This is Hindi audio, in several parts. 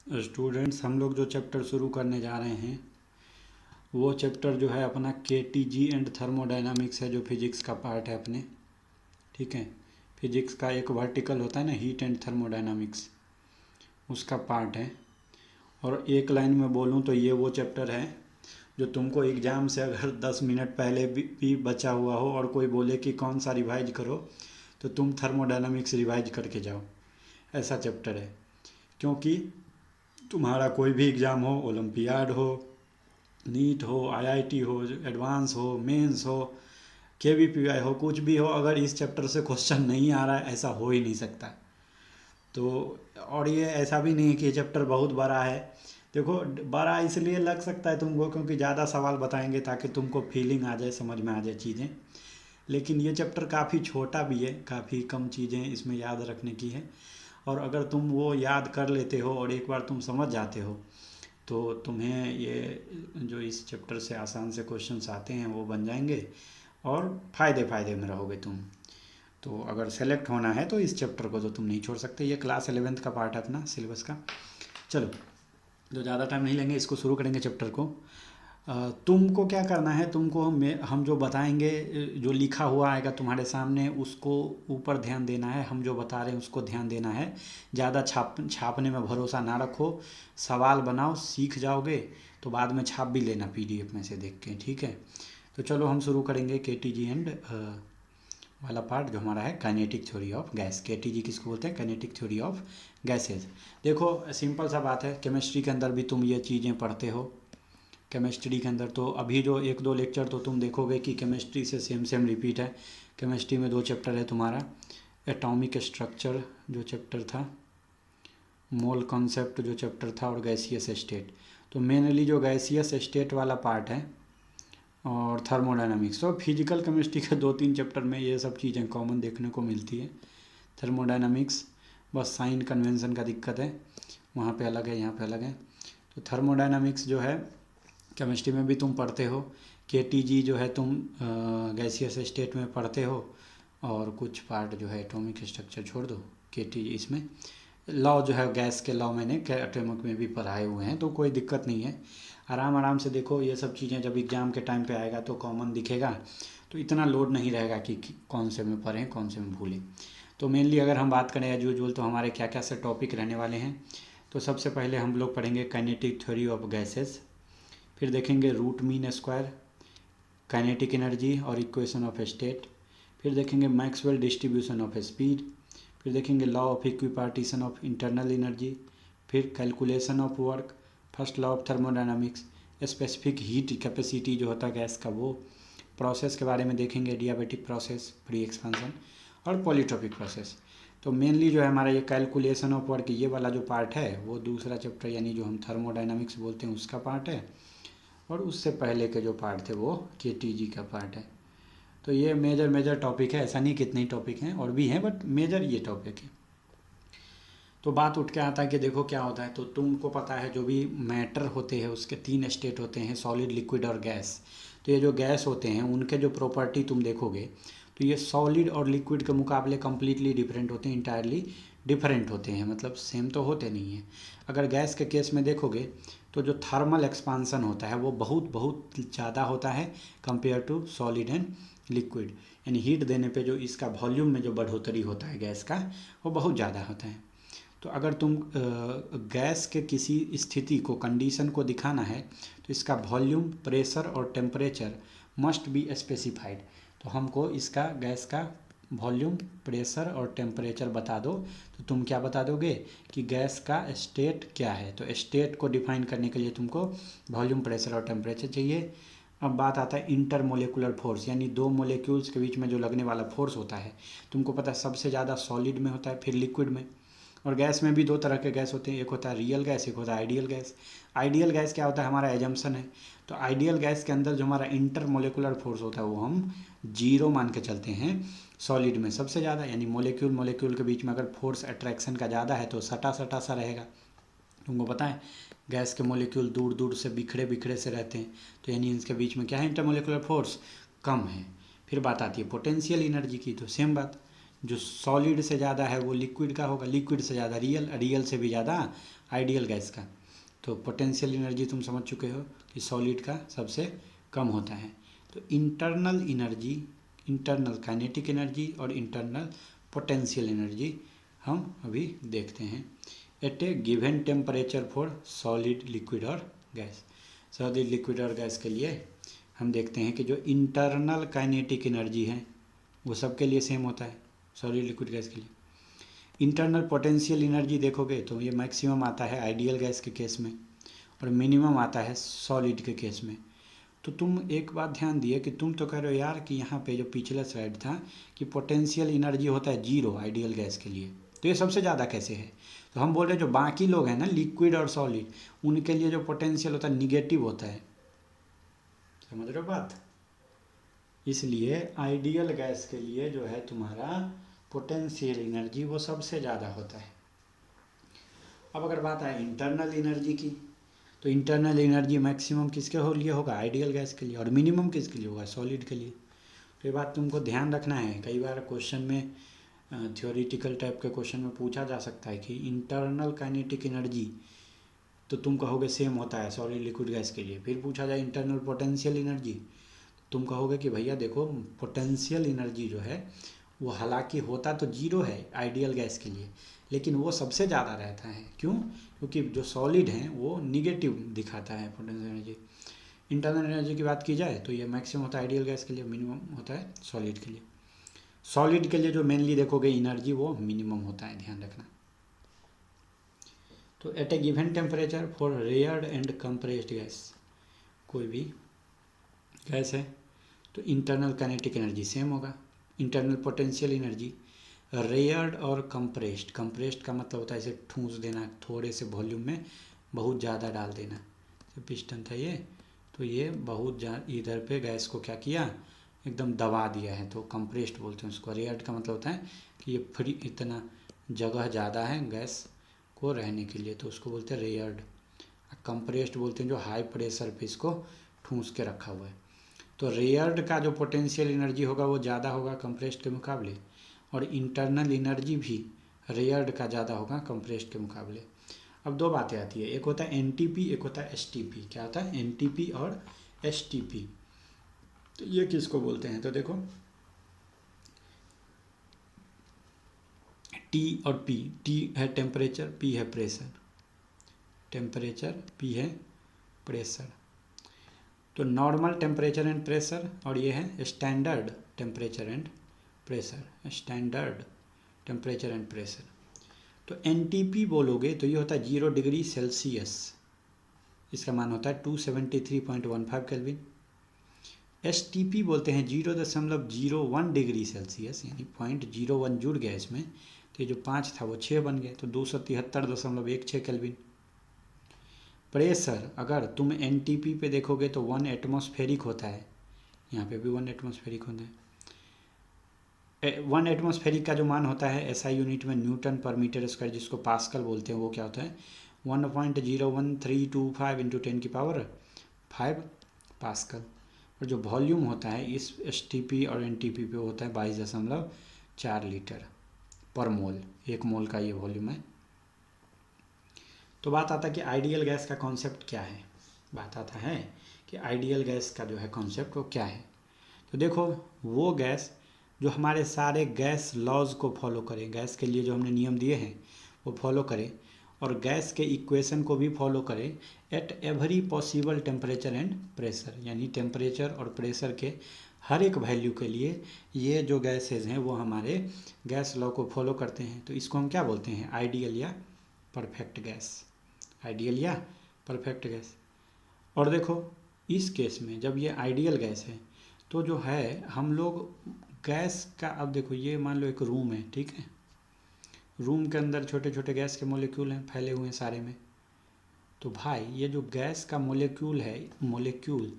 स्टूडेंट्स, हम लोग जो चैप्टर शुरू करने जा रहे हैं वो चैप्टर जो है अपना केटीजी एंड थर्मोडायनामिक्स है, जो फिजिक्स का पार्ट है अपने। ठीक है, फिजिक्स का एक वर्टिकल होता है ना, हीट एंड थर्मोडायनामिक्स, उसका पार्ट है। और एक लाइन में बोलूँ तो ये वो चैप्टर है जो तुमको एग्ज़ाम से अगर 10 मिनट पहले भी बचा हुआ हो और कोई बोले कि कौन सा रिवाइज करो, तो तुम थर्मोडायनामिक्स रिवाइज करके जाओ, ऐसा चैप्टर है। क्योंकि तुम्हारा कोई भी एग्ज़ाम हो, ओलंपियाड हो, नीट हो, आईआईटी हो, एडवांस हो, मेंस हो, केवीपीआई हो, कुछ भी हो, अगर इस चैप्टर से क्वेश्चन नहीं आ रहा है, ऐसा हो ही नहीं सकता। तो और ये ऐसा भी नहीं है कि ये चैप्टर बहुत बड़ा है। देखो, बड़ा इसलिए लग सकता है तुमको क्योंकि ज़्यादा सवाल बताएंगे ताकि तुमको फीलिंग आ जाए, समझ में आ जाए चीज़ें। लेकिन ये चैप्टर काफ़ी छोटा भी है, काफ़ी कम चीज़ें इसमें याद रखने की है। और अगर तुम वो याद कर लेते हो और एक बार तुम समझ जाते हो, तो तुम्हें ये जो इस चैप्टर से आसान से क्वेश्चंस आते हैं वो बन जाएंगे और फ़ायदे में रहोगे तुम। तो अगर सेलेक्ट होना है तो इस चैप्टर को तो तुम नहीं छोड़ सकते, ये क्लास 11th का पार्ट है अपना सिलेबस का। चलो, तो ज़्यादा टाइम नहीं लेंगे, इसको शुरू करेंगे चैप्टर को। तुमको क्या करना है, तुमको हम जो बताएंगे, जो लिखा हुआ आएगा तुम्हारे सामने उसको ऊपर ध्यान देना है, हम जो बता रहे हैं उसको ध्यान देना है। ज़्यादा छापने में भरोसा ना रखो, सवाल बनाओ, सीख जाओगे तो बाद में छाप भी लेना पीडीएफ में से देख के। ठीक है, तो चलो हम शुरू करेंगे केटीजी एंड वाला पार्ट जो हमारा है kinetic theory of gas. KTG किसको बोलते हैं? Kinetic theory of gases. देखो, सिंपल सा बात है, केमिस्ट्री के अंदर भी तुम ये चीज़ें पढ़ते हो। केमिस्ट्री के अंदर तो अभी जो एक दो लेक्चर तो तुम देखोगे कि केमिस्ट्री से सेम रिपीट है। केमिस्ट्री में दो चैप्टर है तुम्हारा, एटॉमिक स्ट्रक्चर जो चैप्टर था, मोल कॉन्सेप्ट जो चैप्टर था, और गैसियस स्टेट। तो मेनली जो गैसियस स्टेट वाला पार्ट है और थर्मोडायनामिक्स, तो फिजिकल केमिस्ट्री के 2-3 चैप्टर में ये सब चीज़ें कॉमन देखने को मिलती है। थर्मोडायनामिक्स बस साइन कन्वेंशन का दिक्कत है, वहाँ पे अलग है, यहाँ पे अलग है। तो थर्मोडायनामिक्स जो है केमिस्ट्री में भी तुम पढ़ते हो, केटीजी जो है तुम गैसियस स्टेट में पढ़ते हो, और कुछ पार्ट जो है एटॉमिक स्ट्रक्चर छोड़ दो, केटीजी इसमें लॉ जो है गैस के लॉ मैंने एटॉमिक में भी पढ़ाए हुए हैं, तो कोई दिक्कत नहीं है। आराम से देखो, ये सब चीज़ें जब एग्ज़ाम के टाइम पे आएगा तो कॉमन दिखेगा, तो इतना लोड नहीं रहेगा कि कौन से में पढ़ें कौन से में भूलें। तो मेनली अगर हम बात करें एज यूजुअल, तो हमारे क्या क्या से टॉपिक रहने वाले हैं। तो सबसे पहले हम लोग पढ़ेंगे काइनेटिक थ्योरी ऑफ गैसेस, फिर देखेंगे root mean square, kinetic energy और इक्वेशन ऑफ स्टेट, फिर देखेंगे मैक्सवेल डिस्ट्रीब्यूशन ऑफ स्पीड, फिर देखेंगे law of equipartition of internal energy, फिर calculation of work, first law of thermodynamics, specific heat capacity जो होता है गैस का वो, प्रोसेस के बारे में देखेंगे, डियाबेटिक प्रोसेस, प्री एक्सपेंशन और पॉलीट्रोपिक प्रोसेस। तो मेनली जो है हमारा ये कैलकुलेशन ऑफ वर्क, ये वाला जो पार्ट है वो दूसरा चैप्टर यानी जो हम थर्मोडायनामिक्स बोलते हैं उसका पार्ट है, और उससे पहले के जो पार्ट थे वो केटीजी का पार्ट है। तो ये मेजर टॉपिक है, ऐसा नहीं कितने टॉपिक हैं और भी हैं, बट मेजर ये टॉपिक है। तो बात उठ के आता है कि देखो क्या होता है, तो तुमको पता है जो भी मैटर होते हैं उसके 3 स्टेट होते हैं, सॉलिड, लिक्विड और गैस। तो ये जो गैस होते हैं उनके जो प्रॉपर्टी तुम देखोगे तो ये सॉलिड और लिक्विड के मुकाबले कम्प्लीटली डिफरेंट होते हैं, इंटायरली डिफरेंट होते हैं, मतलब सेम तो होते नहीं हैं। अगर गैस के केस में देखोगे तो जो थर्मल एक्सपांसन होता है वो बहुत बहुत ज़्यादा होता है compare to solid and liquid, यानी हीट देने पे जो इसका वॉल्यूम में जो बढ़ोतरी होता है गैस का वो बहुत ज़्यादा होता है। तो अगर तुम गैस के किसी स्थिति को, कंडीशन को दिखाना है तो इसका वॉल्यूम, प्रेशर और टेम्परेचर मस्ट बी स्पेसिफाइड। तो हमको इसका गैस का वॉल्यूम, प्रेशर और टेम्परेचर बता दो, तो तुम क्या बता दोगे कि गैस का स्टेट क्या है। तो स्टेट को डिफाइन करने के लिए तुमको वॉल्यूम, प्रेशर और टेम्परेचर चाहिए। अब बात आता है इंटरमोलिकुलर फोर्स, यानी दो मोलिक्यूल्स के बीच में जो लगने वाला फोर्स होता है। तुमको पता है सबसे ज़्यादा सॉलिड में होता है, फिर लिक्विड में। और गैस में भी 2 तरह के गैस होते हैं, एक होता है रियल गैस, एक होता है आइडियल गैस। आइडियल गैस क्या होता है, हमारा एजम्पशन है। तो आइडियल गैस के अंदर जो हमारा इंटरमोलिकुलर फोर्स होता है वो हम 0 मान के चलते हैं। सॉलिड में सबसे ज़्यादा, यानी मोलिक्यूल मोलिक्यूल के बीच में अगर फोर्स अट्रैक्शन का ज़्यादा है तो सटा सटा सा रहेगा। तुमको पता है गैस के मोलिक्यूल दूर दूर से बिखरे बिखरे से रहते हैं, तो यानी इनके बीच में क्या है, इंटरमोलिकुलर फोर्स कम है। फिर बात आती है पोटेंशियल एनर्जी की, तो सेम बात, जो सॉलिड से ज़्यादा है वो लिक्विड का होगा, लिक्विड से ज़्यादा रियल, रियल से भी ज़्यादा आइडियल गैस का। तो पोटेंशियल एनर्जी तुम समझ चुके हो कि सॉलिड का सबसे कम होता है। तो internal energy, internal kinetic energy और इंटरनल पोटेंशियल एनर्जी हम अभी देखते हैं। At a given temperature for solid, liquid और गैस। सॉलिड, लिक्विड और गैस के लिए हम देखते हैं कि जो इंटरनल काइनेटिक एनर्जी है वो सबके लिए सेम होता है, सॉलिड, लिक्विड, गैस के लिए। इंटरनल पोटेंशियल एनर्जी देखोगे तो ये मैक्सिमम आता है आइडियल गैस के केस में और मिनिमम आता है सॉलिड के केस में। तो तुम एक बात ध्यान दिए कि तुम तो कह रहे हो यार कि यहाँ पे जो पिछला स्लाइड था कि पोटेंशियल एनर्जी होता है 0 आइडियल गैस के लिए, तो ये सबसे ज़्यादा कैसे है? तो हम बोल रहे हैं जो बाकी लोग हैं ना लिक्विड और सॉलिड, उनके लिए जो पोटेंशियल होता है निगेटिव होता है। समझ रहे हो बात? इसलिए आइडियल गैस के लिए जो है तुम्हारा पोटेंशियल एनर्जी वो सबसे ज़्यादा होता है। अब अगर बात आए इंटरनल एनर्जी की, तो इंटरनल एनर्जी मैक्सिमम किसके लिए होगा? आइडियल गैस के लिए, और मिनिमम किसके लिए होगा? सॉलिड के लिए। तो ये बात तुमको ध्यान रखना है। कई बार क्वेश्चन में थ्योरेटिकल टाइप के क्वेश्चन में पूछा जा सकता है कि इंटरनल काइनेटिक एनर्जी, तो तुम कहोगे सेम होता है सॉलिड, लिक्विड, गैस के लिए। फिर पूछा जाए इंटरनल पोटेंशियल एनर्जी, तुम कहोगे कि भैया देखो पोटेंशियल एनर्जी जो है वो हालांकि होता तो 0 है आइडियल गैस के लिए, लेकिन वो सबसे ज़्यादा रहता है। क्यों? क्योंकि जो सॉलिड हैं वो निगेटिव दिखाता है पोटेंशियल एनर्जी। इंटरनल एनर्जी की बात की जाए तो ये मैक्सिमम होता है आइडियल गैस के लिए, मिनिमम होता है सॉलिड के लिए। सॉलिड के लिए जो मेनली देखोगे एनर्जी वो मिनिमम होता है, ध्यान रखना। तो at a given temperature for rarefied and compressed gas, कोई भी गैस है तो इंटरनल काइनेटिक एनर्जी सेम होगा। इंटरनल पोटेंशियल एनर्जी रेयर्ड और कंप्रेस्ड, कंप्रेस्ड का मतलब होता है इसे ठूंस देना, थोड़े से वॉल्यूम में बहुत ज़्यादा डाल देना। तो पिस्टन था ये, तो ये बहुत इधर पे गैस को क्या किया, एकदम दबा दिया है, तो कंप्रेस्ड बोलते हैं उसको। रेयर्ड का मतलब होता है कि ये फ्री, इतना जगह ज़्यादा है गैस को रहने के लिए, तो उसको बोलते हैं रेयर्ड। कंप्रेस्ड बोलते हैं जो हाई प्रेशर पे इसको ठूंस के रखा हुआ है। तो रेयर्ड का जो पोटेंशियल एनर्जी होगा वो ज़्यादा होगा कंप्रेस्ड के मुकाबले, और इंटरनल एनर्जी भी रेयर्ड का ज़्यादा होगा कंप्रेस्ड के मुकाबले। अब दो बातें आती है, एक होता है एनटीपी, एक होता है एसटीपी। क्या होता है? एनटीपी और एसटीपी। तो ये किसको बोलते हैं? तो देखो टी और पी, टी है टेम्परेचर, पी है प्रेशर। टेम्परेचर, पी है प्रेशर। तो नॉर्मल टेम्परेचर एंड प्रेशर, और ये है standard temperature and pressure, standard temperature and pressure. तो एनटीपी बोलोगे तो ये होता है 0 डिग्री सेल्सियस, इसका मान होता है 273.15 केल्विन। एसटीपी बोलते हैं 0.01 डिग्री सेल्सियस, यानी 0.01 जुड़ गया इसमें, तो ये जो 5 था वो 6 बन गया, तो 273.16 केल्विन। प्रेशर अगर तुम एनटीपी पे देखोगे तो 1 एटमॉस्फेरिक होता है, यहाँ पे भी 1 एटमॉस्फेरिक होता है। 1 एटमॉस्फेरिक का जो मान होता है एसआई यूनिट में न्यूटन पर मीटर स्क्वायर, जिसको पास्कल बोलते हैं, वो क्या होता है 1.01325 × 10⁵ पास्कल। और जो वॉल्यूम होता है इस एसटीपी और एनटीपी पे होता है 22.4 लीटर पर मोल, 1 मोल का ये वॉल्यूम है। तो बात आता है कि आइडियल गैस का कॉन्सेप्ट क्या है। बात आता है कि आइडियल गैस का जो है कॉन्सेप्ट वो क्या है। तो देखो वो गैस जो हमारे सारे गैस लॉज को फॉलो करे, गैस के लिए जो हमने नियम दिए हैं वो फॉलो करे, और गैस के इक्वेशन को भी फॉलो करे at every possible temperature and pressure, यानी टेम्परेचर और प्रेशर के हर एक वैल्यू के लिए ये जो गैसेज हैं वो हमारे गैस लॉ को फॉलो करते हैं। तो इसको हम क्या बोलते हैं? आइडियल या परफेक्ट गैस, आइडियल या परफेक्ट गैस। और देखो इस केस में जब ये आइडियल गैस है तो जो है हम लोग गैस का, अब देखो ये मान लो एक रूम है, ठीक है, रूम के अंदर छोटे छोटे गैस के मॉलिक्यूल हैं फैले हुए हैं सारे में। तो भाई ये जो गैस का मॉलिक्यूल है, मॉलिक्यूल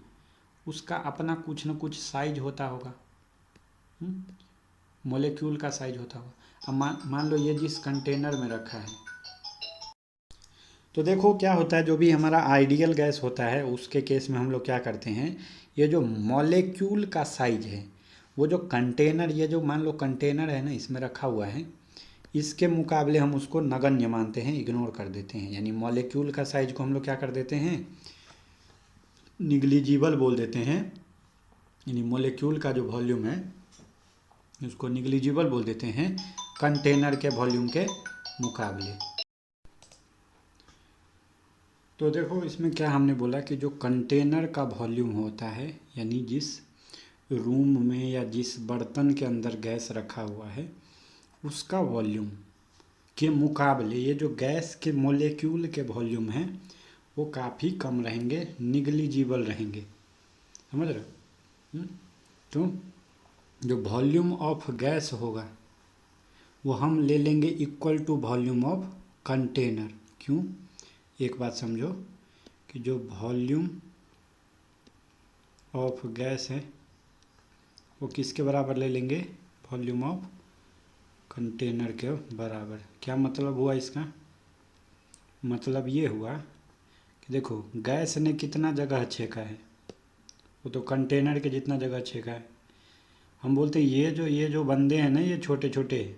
उसका अपना कुछ न कुछ साइज होता होगा, मॉलिक्यूल का साइज होता होगा। अब मान लो ये जिस कंटेनर में रखा है, तो देखो क्या होता है, जो भी हमारा आइडियल गैस होता है उसके केस में हम लोग क्या करते हैं, ये जो मॉलिक्यूल का साइज है वो जो कंटेनर, ये जो मान लो कंटेनर है ना, इसमें रखा हुआ है, इसके मुकाबले हम उसको नगण्य मानते हैं, इग्नोर कर देते हैं। यानी मॉलिक्यूल का साइज को हम लोग क्या कर देते हैं, निग्लिजिबल बोल देते हैं। यानी मॉलिक्यूल का जो वॉल्यूम है उसको निग्लिजिबल बोल देते हैं कंटेनर के वॉल्यूम के मुकाबले। तो देखो इसमें क्या हमने बोला कि जो कंटेनर का वॉल्यूम होता है, यानी जिस रूम में या जिस बर्तन के अंदर गैस रखा हुआ है उसका वॉल्यूम के मुकाबले ये जो गैस के मॉलिक्यूल के वॉल्यूम हैं वो काफ़ी कम रहेंगे, निग्लिजिबल रहेंगे। समझ रहे हो? तो जो वॉल्यूम ऑफ गैस होगा वो हम ले लेंगे equal to volume of container. क्यों? एक बात समझो कि जो वॉल्यूम ऑफ गैस है वो किसके बराबर ले लेंगे, वॉल्यूम ऑफ कंटेनर के बराबर। क्या मतलब हुआ इसका? मतलब ये हुआ कि देखो गैस ने कितना जगह छेका है, वो तो कंटेनर के जितना जगह छेका है। हम बोलते हैं ये जो बंदे हैं ना, ये छोटे छोटे,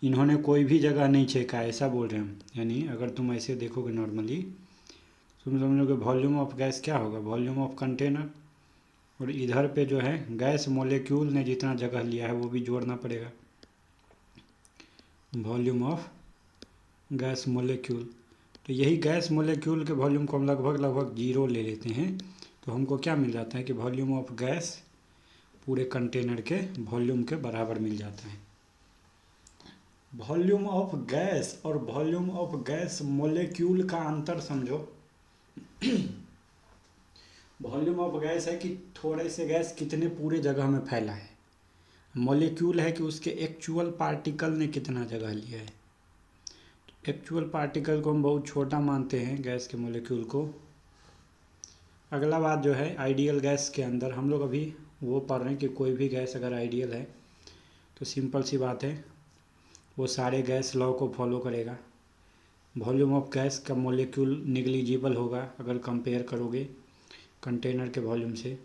इन्होंने कोई भी जगह नहीं छेका है, ऐसा बोल रहे हैं हम। यानी अगर तुम ऐसे देखोगे नॉर्मली, तुम समझोगे वॉल्यूम ऑफ गैस क्या होगा, वॉल्यूम ऑफ कंटेनर, और इधर पे जो है गैस मॉलिक्यूल ने जितना जगह लिया है वो भी जोड़ना पड़ेगा, वॉल्यूम ऑफ गैस मॉलिक्यूल। तो यही गैस मॉलिक्यूल के वॉल्यूम को हम लगभग 0 ले लेते हैं, तो हमको क्या मिल जाता है कि वॉल्यूम ऑफ गैस पूरे कंटेनर के वॉल्यूम के बराबर मिल जाता है। वॉल्यूम ऑफ गैस और वॉल्यूम ऑफ गैस मॉलिक्यूल का अंतर समझो। वॉल्यूम ऑफ गैस है कि थोड़े से गैस कितने पूरे जगह में फैला है, मॉलिक्यूल है कि उसके एक्चुअल पार्टिकल ने कितना जगह लिया है। तो एक्चुअल पार्टिकल को हम बहुत छोटा मानते हैं गैस के मॉलिक्यूल को। अगला बात जो है आइडियल गैस के अंदर हम लोग अभी वो पढ़ रहे हैं कि कोई भी गैस अगर आइडियल है तो सिंपल सी बात है वो सारे गैस लॉ को फॉलो करेगा। वॉल्यूम ऑफ गैस का मॉलिक्यूल निग्लिजिबल होगा अगर कंपेयर करोगे कंटेनर के वॉल्यूम से।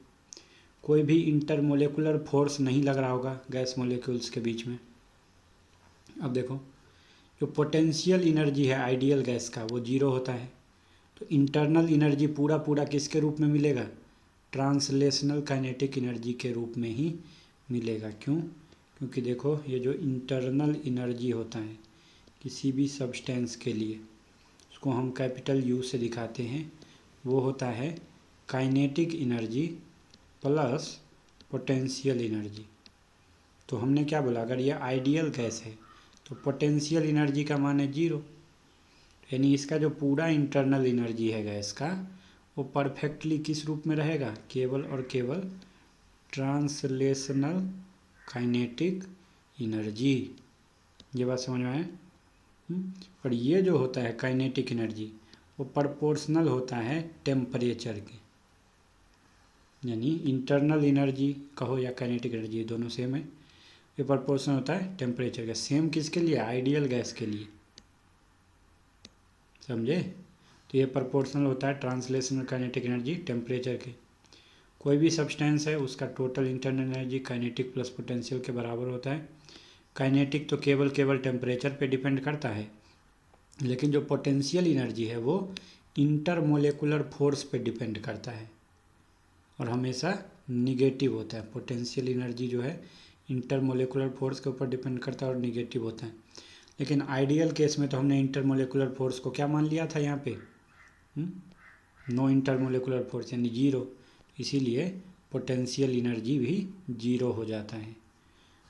कोई भी इंटरमोलिकुलर फोर्स नहीं लग रहा होगा गैस मॉलिक्यूल्स के बीच में। अब देखो जो पोटेंशियल एनर्जी है आइडियल गैस का वो 0 होता है, तो इंटरनल एनर्जी पूरा किसके रूप में मिलेगा, ट्रांसलेशनल काइनेटिक एनर्जी के रूप में ही मिलेगा। क्यों? क्योंकि देखो ये जो इंटरनल एनर्जी होता है किसी भी सब्सटेंस के लिए, उसको हम कैपिटल यू से दिखाते हैं, वो होता है kinetic energy plus potential energy. तो हमने क्या बोला, अगर ये आइडियल गैस है तो पोटेंशियल एनर्जी का मान है 0, यानी इसका जो पूरा इंटरनल एनर्जी है गैस का वो परफेक्टली किस रूप में रहेगा, केवल और केवल ट्रांसलेशनल काइनेटिक एनर्जी। ये बात समझ में आए? और ये जो होता है काइनेटिक एनर्जी वो प्रोपोर्शनल होता है टेम्परेचर के, यानी इंटरनल एनर्जी कहो या काइनेटिक एनर्जी दोनों सेम है, ये प्रोपोर्शनल होता है टेम्परेचर का। सेम किसके लिए, आइडियल गैस के लिए, समझे? तो ये प्रोपोर्शनल होता है ट्रांसलेशनल काइनेटिक एनर्जी टेम्परेचर के। कोई भी सब्सटेंस है उसका total internal energy kinetic plus potential के बराबर होता है। काइनेटिक तो केवल टेम्परेचर पे डिपेंड करता है, लेकिन जो पोटेंशियल एनर्जी है वो इंटरमोलिकुलर फोर्स पे डिपेंड करता है और हमेशा निगेटिव होता है। पोटेंशियल एनर्जी जो है इंटरमोलिकुलर फोर्स के ऊपर डिपेंड करता है और निगेटिव होता है। लेकिन आइडियल केस में तो हमने इंटरमोलिकुलर फोर्स को क्या मान लिया था यहाँ पे, नो इंटरमोलिकुलर फोर्स यानी 0, इसीलिए पोटेंशियल एनर्जी भी 0 हो जाता है।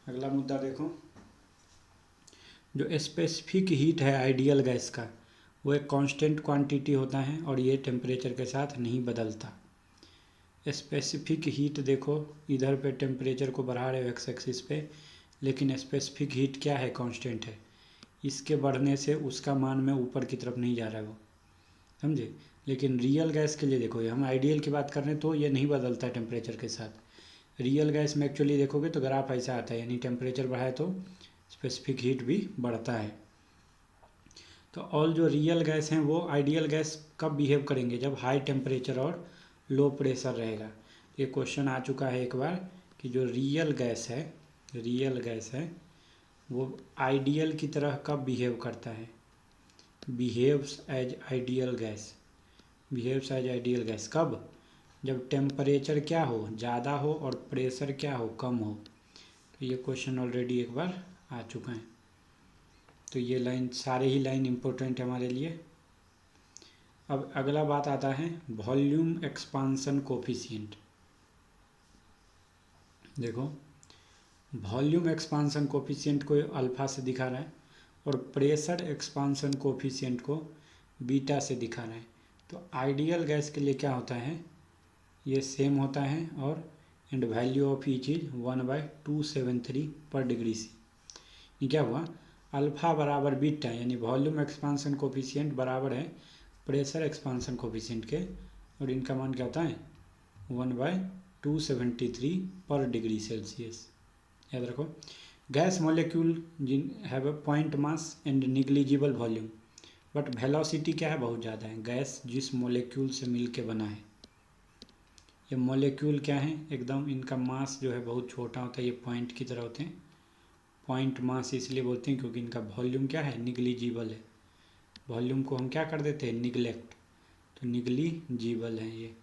अगला मुद्दा देखो, जो स्पेसिफिक हीट है आइडियल गैस का वो एक कांस्टेंट क्वांटिटी होता है और ये टेम्परेचर के साथ नहीं बदलता। स्पेसिफिक हीट देखो इधर पे टेम्परेचर को बढ़ा रहे हो एक्स एक्सिस पे, लेकिन स्पेसिफिक हीट क्या है, कांस्टेंट है, इसके बढ़ने से उसका मान में ऊपर की तरफ नहीं जा रहा है वो, समझे? लेकिन रियल गैस के लिए देखो, ये हम आइडियल की बात कर रहे हैं तो ये नहीं बदलता है टेम्परेचर के साथ। रियल गैस में एक्चुअली देखोगे तो ग्राफ ऐसा आता है, यानी टेम्परेचर बढ़ाए तो स्पेसिफिक हीट भी बढ़ता है। तो ऑल जो रियल गैस हैं वो आइडियल गैस कब बिहेव करेंगे, जब हाई टेम्परेचर और लो प्रेशर रहेगा। ये क्वेश्चन आ चुका है एक बार कि कि जो रियल गैस है वो आइडियल की कब बिहेव करता है, बिहेव्स एज आइडियल गैस कब, जब टेम्परेचर क्या हो, ज़्यादा हो और प्रेशर क्या हो, कम हो। तो ये क्वेश्चन ऑलरेडी एक बार आ चुका है, तो ये लाइन, सारे ही लाइन इम्पोर्टेंट है हमारे लिए। अब अगला बात आता है वॉल्यूम एक्सपांसन कोफिशिएंट। देखो वॉल्यूम एक्सपांसन कोफिशिएंट को अल्फ़ा से दिखा रहा है और प्रेशर एक्सपांसन कोफिशिएंट को बीटा से दिखा रहा है। तो आइडियल गैस के लिए क्या होता है, ये सेम होता है और and value of each is 1/273 पर डिग्री सी। ये क्या हुआ, अल्फ़ा बराबर बीटा यानी वॉल्यूम एक्सपांसन कोफिशिएंट बराबर है प्रेशर एक्सपांसन कोफिशिएंट के, और इनका मान क्या होता है 1/273 पर डिग्री सेल्सियस। याद रखो gas molecule have a point mass and negligible volume, but velocity क्या है, बहुत ज़्यादा है। गैस जिस मॉलिक्यूल से मिल के बना है, ये मॉलिक्यूल क्या है एकदम, इनका मास जो है बहुत छोटा होता है, ये पॉइंट की तरह होते हैं। पॉइंट मास इसलिए बोलते हैं क्योंकि इनका वॉल्यूम क्या है, निग्लिजिबल है। वॉल्यूम को हम क्या कर देते हैं, निगलेक्ट, तो निग्लिजिबल है ये।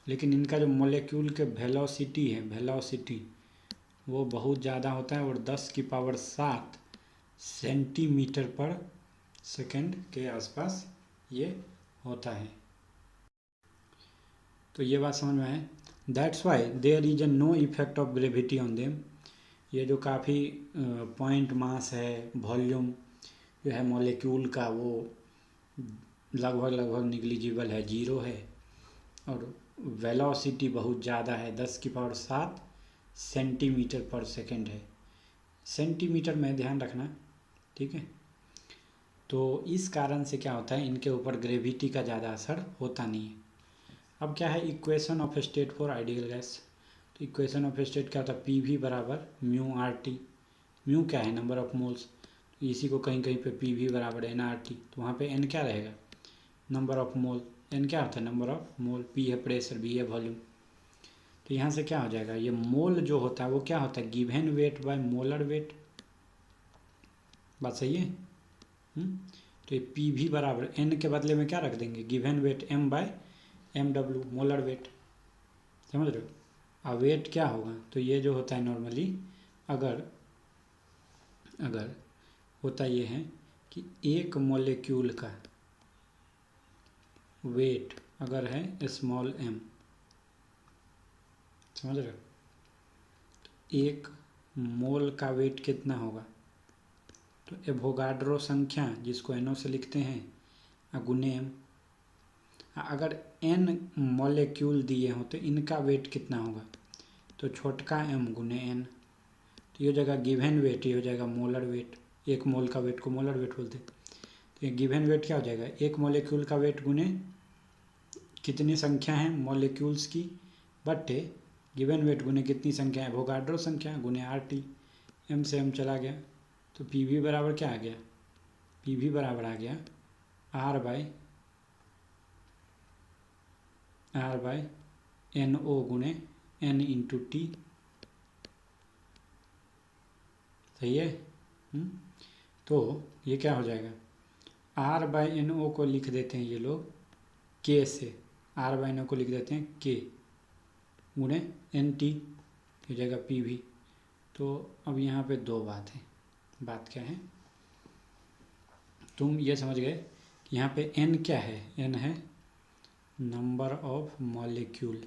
लेकिन इनका जो मॉलिक्यूल के वेलोसिटी वो बहुत ज़्यादा होता है और 10⁷ सेंटीमीटर पर सेकेंड के आसपास ये होता है। तो ये बात समझ में आए। That's why there is no effect of gravity on them. ये जो काफ़ी पॉइंट मास है, वॉल्यूम जो है मॉलिक्यूल का वो लगभग निग्लिजिबल है, जीरो है, और वेलोसिटी बहुत ज़्यादा है, 10⁷ सेंटीमीटर पर सेकेंड है। सेंटीमीटर में ध्यान रखना, ठीक है। तो इस कारण से क्या होता है, इनके ऊपर ग्रेविटी का ज़्यादा असर होता नहीं है। अब क्या है equation of state for ideal gas. तो इक्वेशन ऑफ स्टेट क्या होता है, पी वी बराबर म्यू आर टी। म्यू क्या है, नंबर ऑफ मोल्स, तो इसी को कहीं कहीं पे पी वी बराबर एन आर टी, तो वहाँ पे एन क्या रहेगा, नंबर ऑफ मोल। एन क्या होता है, नंबर ऑफ मोल। पी है प्रेशर, बी है वॉल्यूम। तो यहाँ से क्या हो जाएगा, ये मोल जो होता है वो क्या होता है, given weight by molar weight. बात सही है। तो ये पी वी बराबर एन के बदले में क्या रख देंगे, given weight M by M W, molar weight. समझ रहे हो। अब वेट क्या होगा, तो ये जो होता है नॉर्मली अगर होता ये है कि एक मॉलिक्यूल का वेट अगर है स्मॉल एम, समझ रहे हो, एक मोल का वेट कितना होगा, तो एवोगाड्रो संख्या जिसको एनओ से लिखते हैं गुने एम। अगर एन मॉलिक्यूल दिए हो तो इनका वेट कितना होगा, तो छोटका एम गुने एन। तो ये हो जाएगा गिवन वेट, ये हो जाएगा मोलर वेट। एक मोल का वेट को मोलर वेट बोलते हैं। तो ये गिवन वेट क्या हो जाएगा, एक मॉलिक्यूल का वेट गुने कितनी संख्या है मॉलिक्यूल्स की, बट्टे गिवन वेट गुने कितनी संख्या है एवोगाड्रो संख्या गुने आर टी। एम से एम चला गया, तो पी वी बराबर क्या आ गया, पी वी बराबर आ गया आर बाय एन ओ गुने एन इंटू टी। सही है। तो ये क्या हो जाएगा, आर बाय एन ओ को लिख देते हैं ये लोग के से, आर बाय एन ओ को लिख देते हैं के गुणे एन टी, हो जाएगा पी वी। तो अब यहाँ पे दो बात है, बात क्या है, तुम ये समझ गए कि यहाँ पे एन क्या है, एन है नंबर ऑफ मॉलिक्यूल,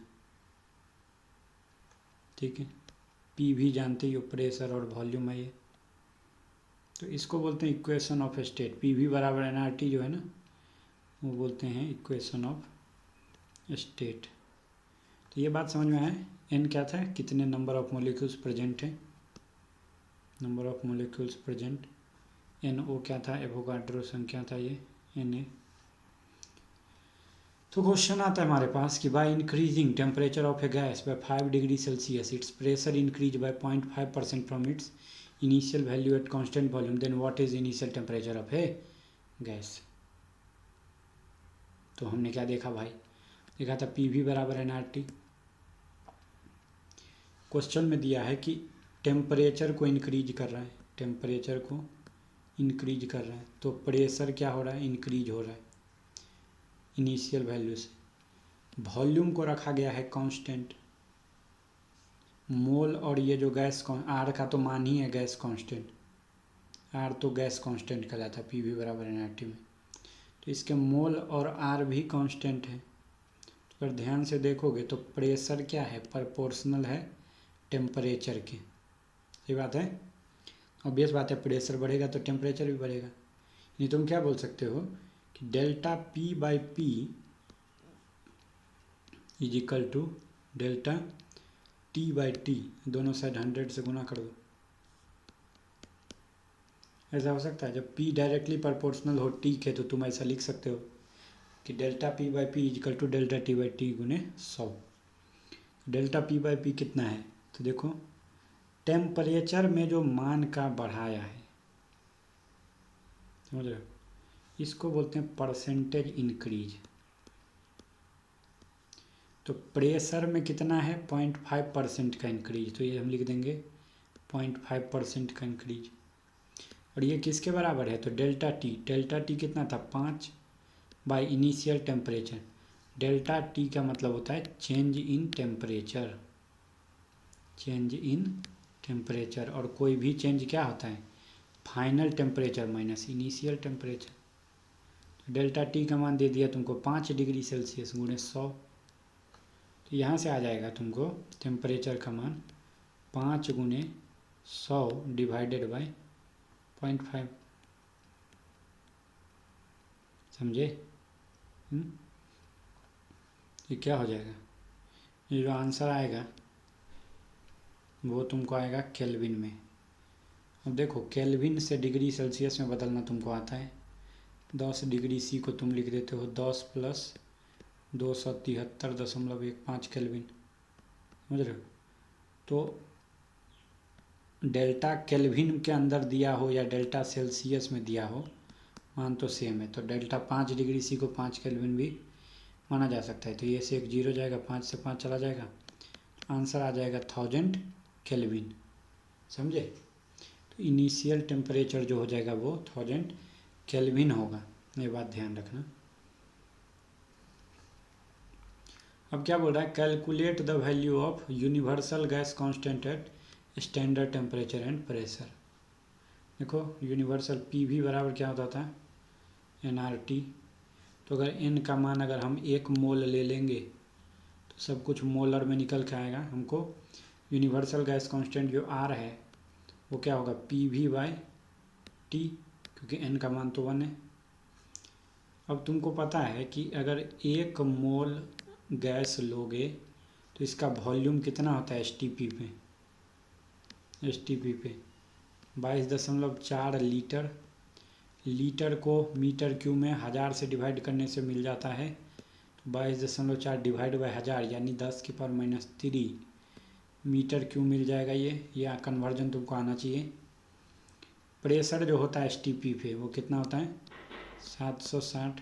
ठीक है। पी भी जानते ही हो, प्रेशर और वॉल्यूम है ये। तो इसको बोलते हैं equation of state. P V बराबर एन आर टी जो है ना, वो बोलते हैं इक्वेशन ऑफ स्टेट। तो ये बात समझ में आए, एन क्या था, कितने नंबर ऑफ मॉलिक्यूल्स प्रेजेंट हैं, number of molecules present. N O क्या था, एवोगाड्रो संख्या था ये एन ए। तो क्वेश्चन आता है हमारे पास कि by increasing temperature of a gas by 5 degree Celsius it's pressure increase by 0.5% from its initial value at constant volume, then what is initial temperature of a gas. तो हमने क्या देखा भाई, देखा था पी वी बराबर एन आर टी। क्वेश्चन में दिया है कि टेम्परेचर को इंक्रीज कर रहा है, टेम्परेचर को इंक्रीज कर रहा है, तो प्रेशर क्या हो रहा है, इंक्रीज हो रहा है इनिशियल वैल्यू से। वॉल्यूम को रखा गया है कांस्टेंट, मोल और ये जो गैस आर का तो मान ही है गैस कांस्टेंट, आर तो गैस कांस्टेंट कहलाता है पी वी बराबर एनआरटी में, तो इसके मोल और आर भी कांस्टेंट है। तो अगर ध्यान से देखोगे तो प्रेशर क्या है, प्रोपोर्शनल है टेम्परेचर के, सही बात है। ऑब्वियस बात है, प्रेशर बढ़ेगा तो टेम्परेचर भी बढ़ेगा। नहीं तुम क्या बोल सकते हो कि delta P by P is equal to delta T by T, दोनों साइड 100 से गुना कर दो। ऐसा हो सकता है, जब पी डायरेक्टली प्रोपोर्शनल हो टी के, तो तुम ऐसा लिख सकते हो कि delta P by P is equal to delta T by T गुने 100। डेल्टा पी बाई पी कितना है, तो देखो टेम्परेचर में जो मान का बढ़ाया है, समझ रहे हो, इसको बोलते हैं परसेंटेज इंक्रीज। तो प्रेशर में कितना है, 0.5% का इंक्रीज, तो ये हम लिख देंगे 0.5% का इंक्रीज। और ये किसके बराबर है, तो डेल्टा टी कितना था, 5 by initial temperature. Delta T का मतलब होता है change in temperature, change in temperature, और कोई भी चेंज क्या होता है, final temperature minus initial temperature. तो डेल्टा टी का मान दे दिया तुमको 5 डिग्री सेल्सियस गुणे 100, तो यहाँ से आ जाएगा तुमको टेम्परेचर का मान 5 गुणे 100 डिवाइडेड बाई 0.5, समझे। ये क्या हो जाएगा, ये जो आंसर आएगा वो तुमको आएगा केल्विन में। अब देखो केल्विन से डिग्री सेल्सियस में बदलना तुमको आता है। 10 डिग्री सी को तुम लिख देते हो 10 प्लस 273.15 केल्विन, समझ रहे हो। तो डेल्टा केल्विन के अंदर दिया हो या डेल्टा सेल्सियस में दिया हो, मान तो सेम है, तो डेल्टा 5 डिग्री सी को 5 केल्विन भी माना जा सकता है। तो ये से एक जीरो जाएगा, 5 से 5 चला जाएगा, आंसर आ जाएगा 1000 केल्विन, समझे। तो इनिशियल टेम्परेचर जो हो जाएगा वो 1000 केल्विन होगा, ये बात ध्यान रखना। अब क्या बोल रहा है, calculate the value of universal gas constant eight standard temperature and pressure. देखो यूनिवर्सल पी भी बराबर क्या होता था, एनआरटी। तो अगर एन का मान अगर हम 1 मोल ले लेंगे तो सब कुछ मोलर में निकल के आएगा। हमको यूनिवर्सल गैस कांस्टेंट जो आर है वो क्या होगा, पी वी बाई टी, क्योंकि एन का मान तो 1 है। अब तुमको पता है कि अगर 1 मोल गैस लोगे तो इसका वॉल्यूम कितना होता है एस टी पी पे, एस टी पी पे 22.4 लीटर। लीटर को मीटर क्यूब में 1000 से डिवाइड करने से मिल जाता है, तो 22.4 डिवाइड बाई 1000 यानी 10⁻³ मीटर क्यूब मिल जाएगा। ये कन्वर्जन तुमको आना चाहिए। प्रेशर जो होता है एस टी पी पे वो कितना होता है, 760।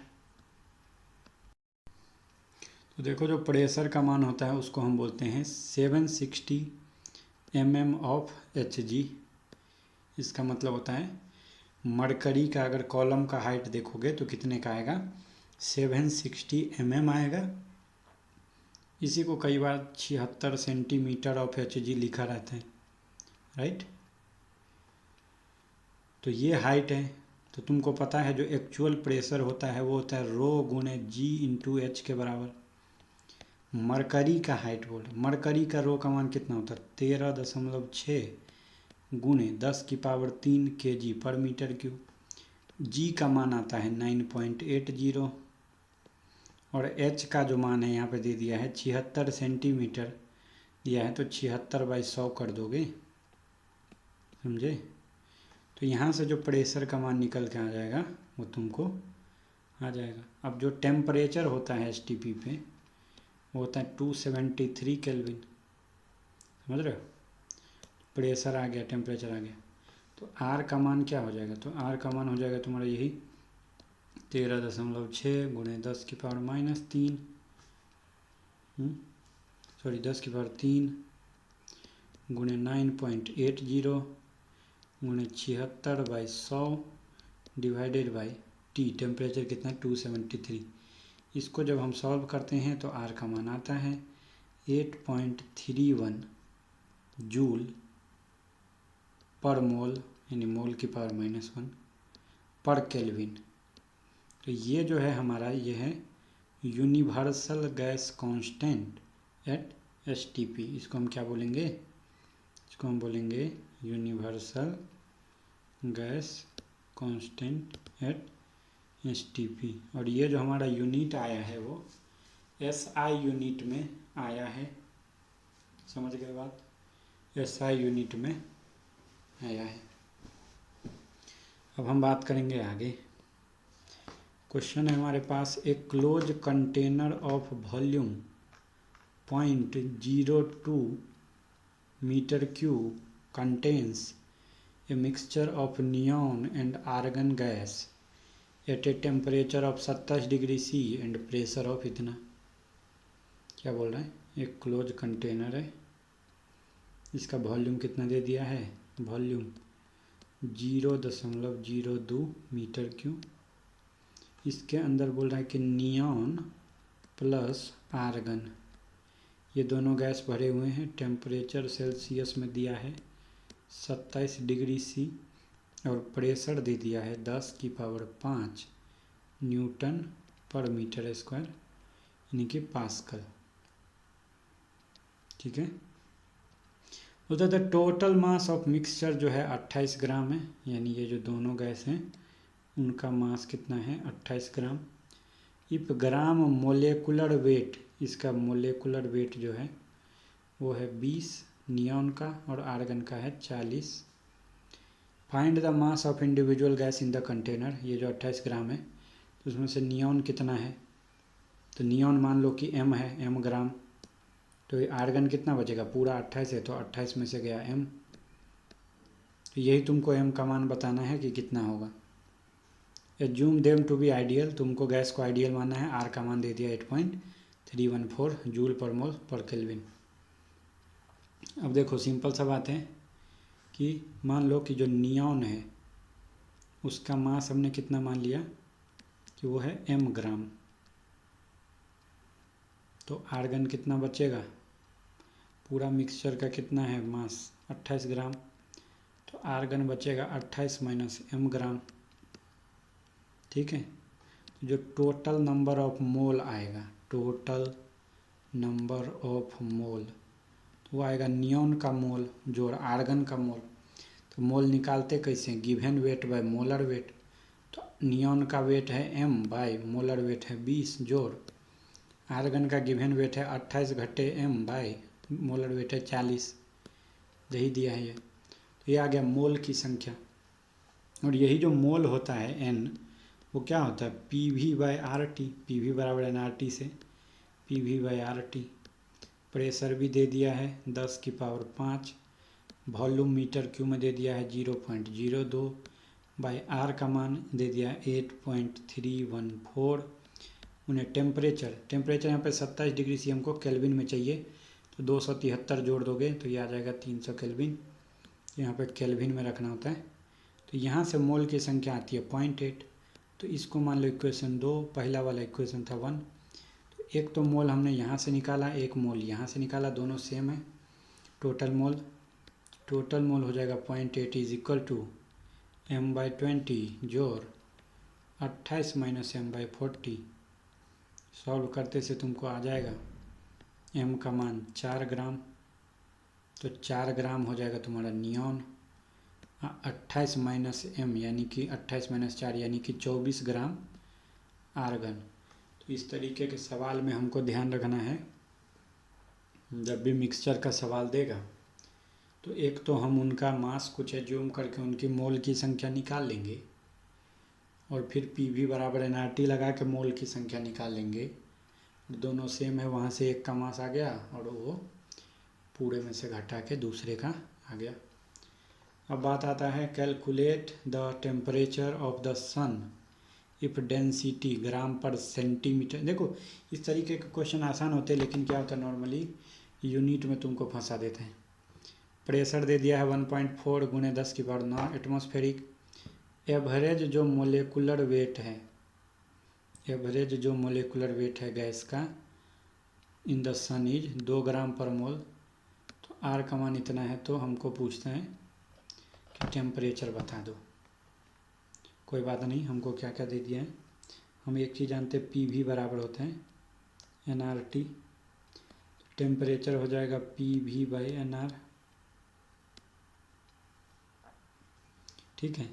तो देखो जो प्रेशर का मान होता है उसको हम बोलते हैं 760 mm ऑफ Hg। इसका मतलब होता है मरकरी का अगर कॉलम का हाइट देखोगे तो कितने का आएगा, 760 mm आएगा। इसी को कई बार 76 सेंटीमीटर ऑफ Hg लिखा रहता है, राइट। तो ये हाइट है। तो तुमको पता है जो एक्चुअल प्रेशर होता है वो होता है रो गुणे जी इंटू एच के बराबर। मरकरी का हाइट बोल, मरकरी का रो का मान कितना होता है, 13.6 गुणे 10⁻³ kg पर मीटर क्यूब। जी का मान आता है 9.80 और एच का जो मान है यहाँ पे दे दिया है 76 सेंटीमीटर दिया है, तो 76/100 कर दोगे, समझे। तो यहाँ से जो प्रेशर का मान निकल के आ जाएगा वो तुमको आ जाएगा। अब जो टेम्परेचर होता है एस टी पी पे वो होता है 273 केल्विन, समझ रहे हो। प्रेशर आ गया, टेम्परेचर आ गया, तो आर का मान क्या हो जाएगा, तो आर का मान हो जाएगा तुम्हारा यही 13.6 गुणे 10⁻³ सॉरी 10⁻³ गुणे 9.80 गुणे 76/100 डिवाइडेड बाई टी। टेम्परेचर कितना 273। इसको जब हम सॉल्व करते हैं तो आर का मान आता है 8.31 जूल पर मोल, यानी मोल की पावर -1 पर केल्विन। तो ये जो है हमारा ये है universal gas constant eight STP। इसको हम क्या बोलेंगे, इसको हम बोलेंगे universal gas constant eight STP। और ये जो हमारा यूनिट आया है वो SI यूनिट में आया है, समझ गए बात, SI यूनिट में आया है। अब हम बात करेंगे आगे। क्वेश्चन है हमारे पास, a close container of volume 0.02 metre cube contains a mixture of neon and argon gas at a temperature of 27 degree C and pressure of इतना। क्या बोल रहा है, एक क्लोज कंटेनर है, इसका वॉल्यूम कितना दे दिया है, वॉल्यूम 0.02 मीटर क्यूब। इसके अंदर बोल रहा है कि नियॉन प्लस आर्गन, ये दोनों गैस भरे हुए हैं। टेम्परेचर सेल्सियस में दिया है 27 डिग्री C और प्रेशर दे दिया है 10⁵ न्यूटन पर मीटर स्क्वायर, यानी कि पास्कल। ठीक है, उधर the total mass of mixture जो है 28 ग्राम है, यानी ये जो दोनों गैस हैं उनका मास कितना है 28 ग्राम। इफ ग्राम मोलेकुलर वेट, इसका मोलेकुलर वेट जो है वो है 20 नियॉन का और आर्गन का है 40। Find the mass of individual gas in the container. ये जो 28 ग्राम है तो उसमें से नियॉन कितना है, तो नियॉन मान लो कि m है, m ग्राम। तो ये आर्गन कितना बचेगा, पूरा 28 है तो 28 में से गया m। तो यही तुमको m का मान बताना है कि कितना होगा। Assume them to be ideal, तुमको गैस को आइडियल मानना है। r का मान दे दिया 8.314 जूल पर मोल पर केल्विन। अब देखो सिंपल सा बात है कि मान लो कि जो नियॉन है उसका मास हमने कितना मान लिया कि वो है m ग्राम, तो आर्गन कितना बचेगा, पूरा मिक्सचर का कितना है मास 28 ग्राम, तो आर्गन बचेगा 28 माइनस m ग्राम। ठीक है, जो टोटल नंबर ऑफ मोल आएगा, टोटल नंबर ऑफ मोल, तो वो आएगा नियॉन का मोल जोड़ आर्गन का मोल। तो मोल निकालते कैसे, given weight by molar weight. तो नियॉन का वेट है m बाय मोलर वेट है 20 जोड़ आर्गन का गिवन वेट है 28 घटे m बाय मोलर वेट है 40, यही दिया है ये। तो ये आ गया मोल की संख्या। और यही जो मोल होता है n, वो क्या होता है PV/RT, PV बराबर nRT से PV/RT। प्रेशर भी दे दिया है 10⁵, वॉल्यूम मीटर क्यूब में दे दिया है 0.02 बाई R का मान दे दिया है 8.314। उन्हें टेम्परेचर यहाँ पे 27 डिग्री C हमको केल्विन में चाहिए, तो 273 जोड़ दोगे तो ये आ जाएगा 300 केल्विन। यहाँ पे केल्विन में रखना होता है। तो यहाँ से मोल की संख्या आती है 0.8, तो इसको मान लो इक्वेशन 2, पहला वाला इक्वेशन था 1। तो एक तो मोल हमने यहाँ से निकाला, एक मोल यहाँ से निकाला, दोनों सेम है। टोटल मोल हो जाएगा 0.8 इज इक्वल टू m/20 जोड़ 28 माइनस m/40। सॉल्व करते से तुमको आ जाएगा m का मान 4 ग्राम, तो 4 ग्राम हो जाएगा तुम्हारा नियॉन। 28 माइनस m यानी कि 28 माइनस 4 यानी कि 24 ग्राम आर्गन। तो इस तरीके के सवाल में हमको ध्यान रखना है, जब भी मिक्सचर का सवाल देगा तो एक तो हम उनका मास कुछ एज्यूम करके उनकी मोल की संख्या निकाल लेंगे, और फिर PV बराबर nRT लगा के मोल की संख्या निकाल लेंगे। दोनों सेम है, वहाँ से एक का मास आ गया और वो पूरे में से घटा के दूसरे का आ गया। अब बात आता है calculate the temperature of the sun if density gram per centimetre. देखो इस तरीके के क्वेश्चन आसान होते हैं, लेकिन क्या होता है नॉर्मली यूनिट में तुमको फंसा देते हैं। प्रेशर दे दिया है 1.4 गुणे 10⁹ एटमॉस्फेरिक। एवरेज जो मोलेकुलर वेट है, एवरेज जो मोलेकुलर वेट है गैस का इन द सन इज 2 ग्राम पर मोल। तो आर का मान इतना है, तो हमको पूछते हैं कि टेम्परेचर बता दो। कोई बात नहीं, हमको क्या क्या दे दिया है। हम एक चीज़ जानते हैं, पी भी बराबर होता है NRT। टेम्परेचर हो जाएगा PV/NR, ठीक है।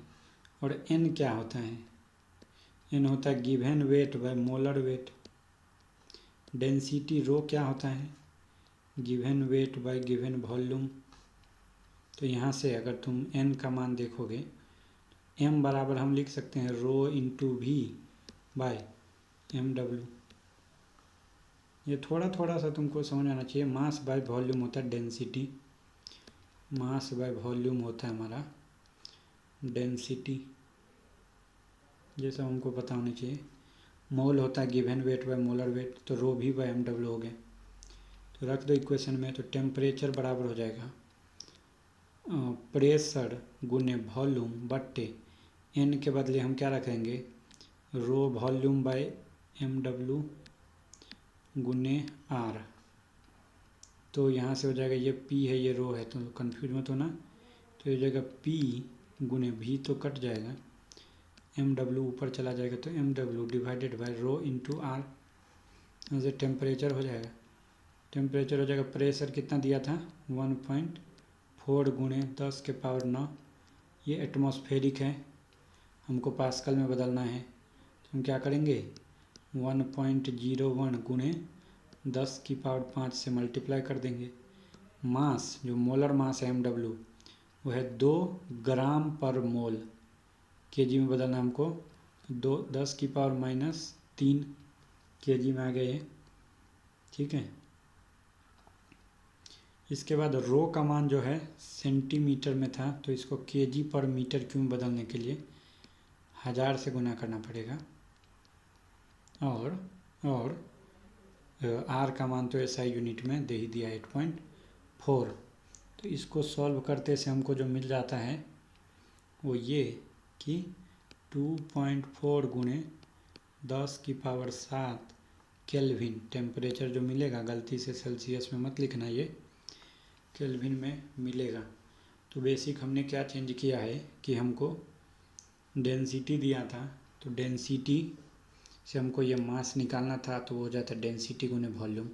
और N क्या होता है, N होता है given weight by molar weight. Density rho क्या होता है, given weight by given volume. तो यहाँ से अगर तुम N का मान देखोगे, M बराबर हम लिख सकते हैं रो इंटू V/MW। ये थोड़ा थोड़ा सा तुमको समझ आना चाहिए। मास बाय वॉल्यूम होता है डेंसिटी, मास बाय वॉल्यूम होता है हमारा डेंसिटी, ये सब हमको पता होना चाहिए। मोल होता है given weight by molar weight, तो रो भी बाय MW हो गया। तो रख दो इक्वेशन में। तो टेम्परेचर बराबर हो जाएगा प्रेशर गुने वॉल्यूम बट्टे N के बदले हम क्या रखेंगे, रो वॉल्यूम बाय MW गुने R। तो यहाँ से हो जाएगा, ये P है ये रो है, तो कन्फ्यूज मत होना। तो ये हो जाएगा P गुने V, तो कट जाएगा, MW ऊपर चला जाएगा, तो MW divided by rho into R। यहाँ से टेम्परेचर हो जाएगा, टेम्परेचर हो जाएगा, प्रेशर कितना दिया था 1.4 गुणे 10⁹ ये एटमॉस्फेरिक है, हमको पास्कल में बदलना है। तो हम क्या करेंगे, 1.01 गुणे 10⁵ से मल्टीप्लाई कर देंगे। मास जो मोलर मास है MW वो है 2 ग्राम पर मोल, केजी में बदलना हमको, 10⁻³ केजी में आ गए, ठीक है। इसके बाद रो का मान जो है सेंटीमीटर में था, तो इसको केजी पर मीटर क्यूब बदलने के लिए 1000 से गुना करना पड़ेगा। और आर का मान तो SI यूनिट में दे ही दिया 8.4। तो इसको सॉल्व करते से हमको जो मिल जाता है वो ये कि 2.4 गुणे 10⁷ केल्विन टेम्परेचर जो मिलेगा, गलती से सेल्सियस में मत लिखना, ये केल्विन में मिलेगा। तो बेसिक हमने क्या चेंज किया है कि हमको डेंसिटी दिया था, तो डेंसिटी से हमको ये मास निकालना था, तो वो हो जाता है डेंसिटी गुने वॉल्यूम।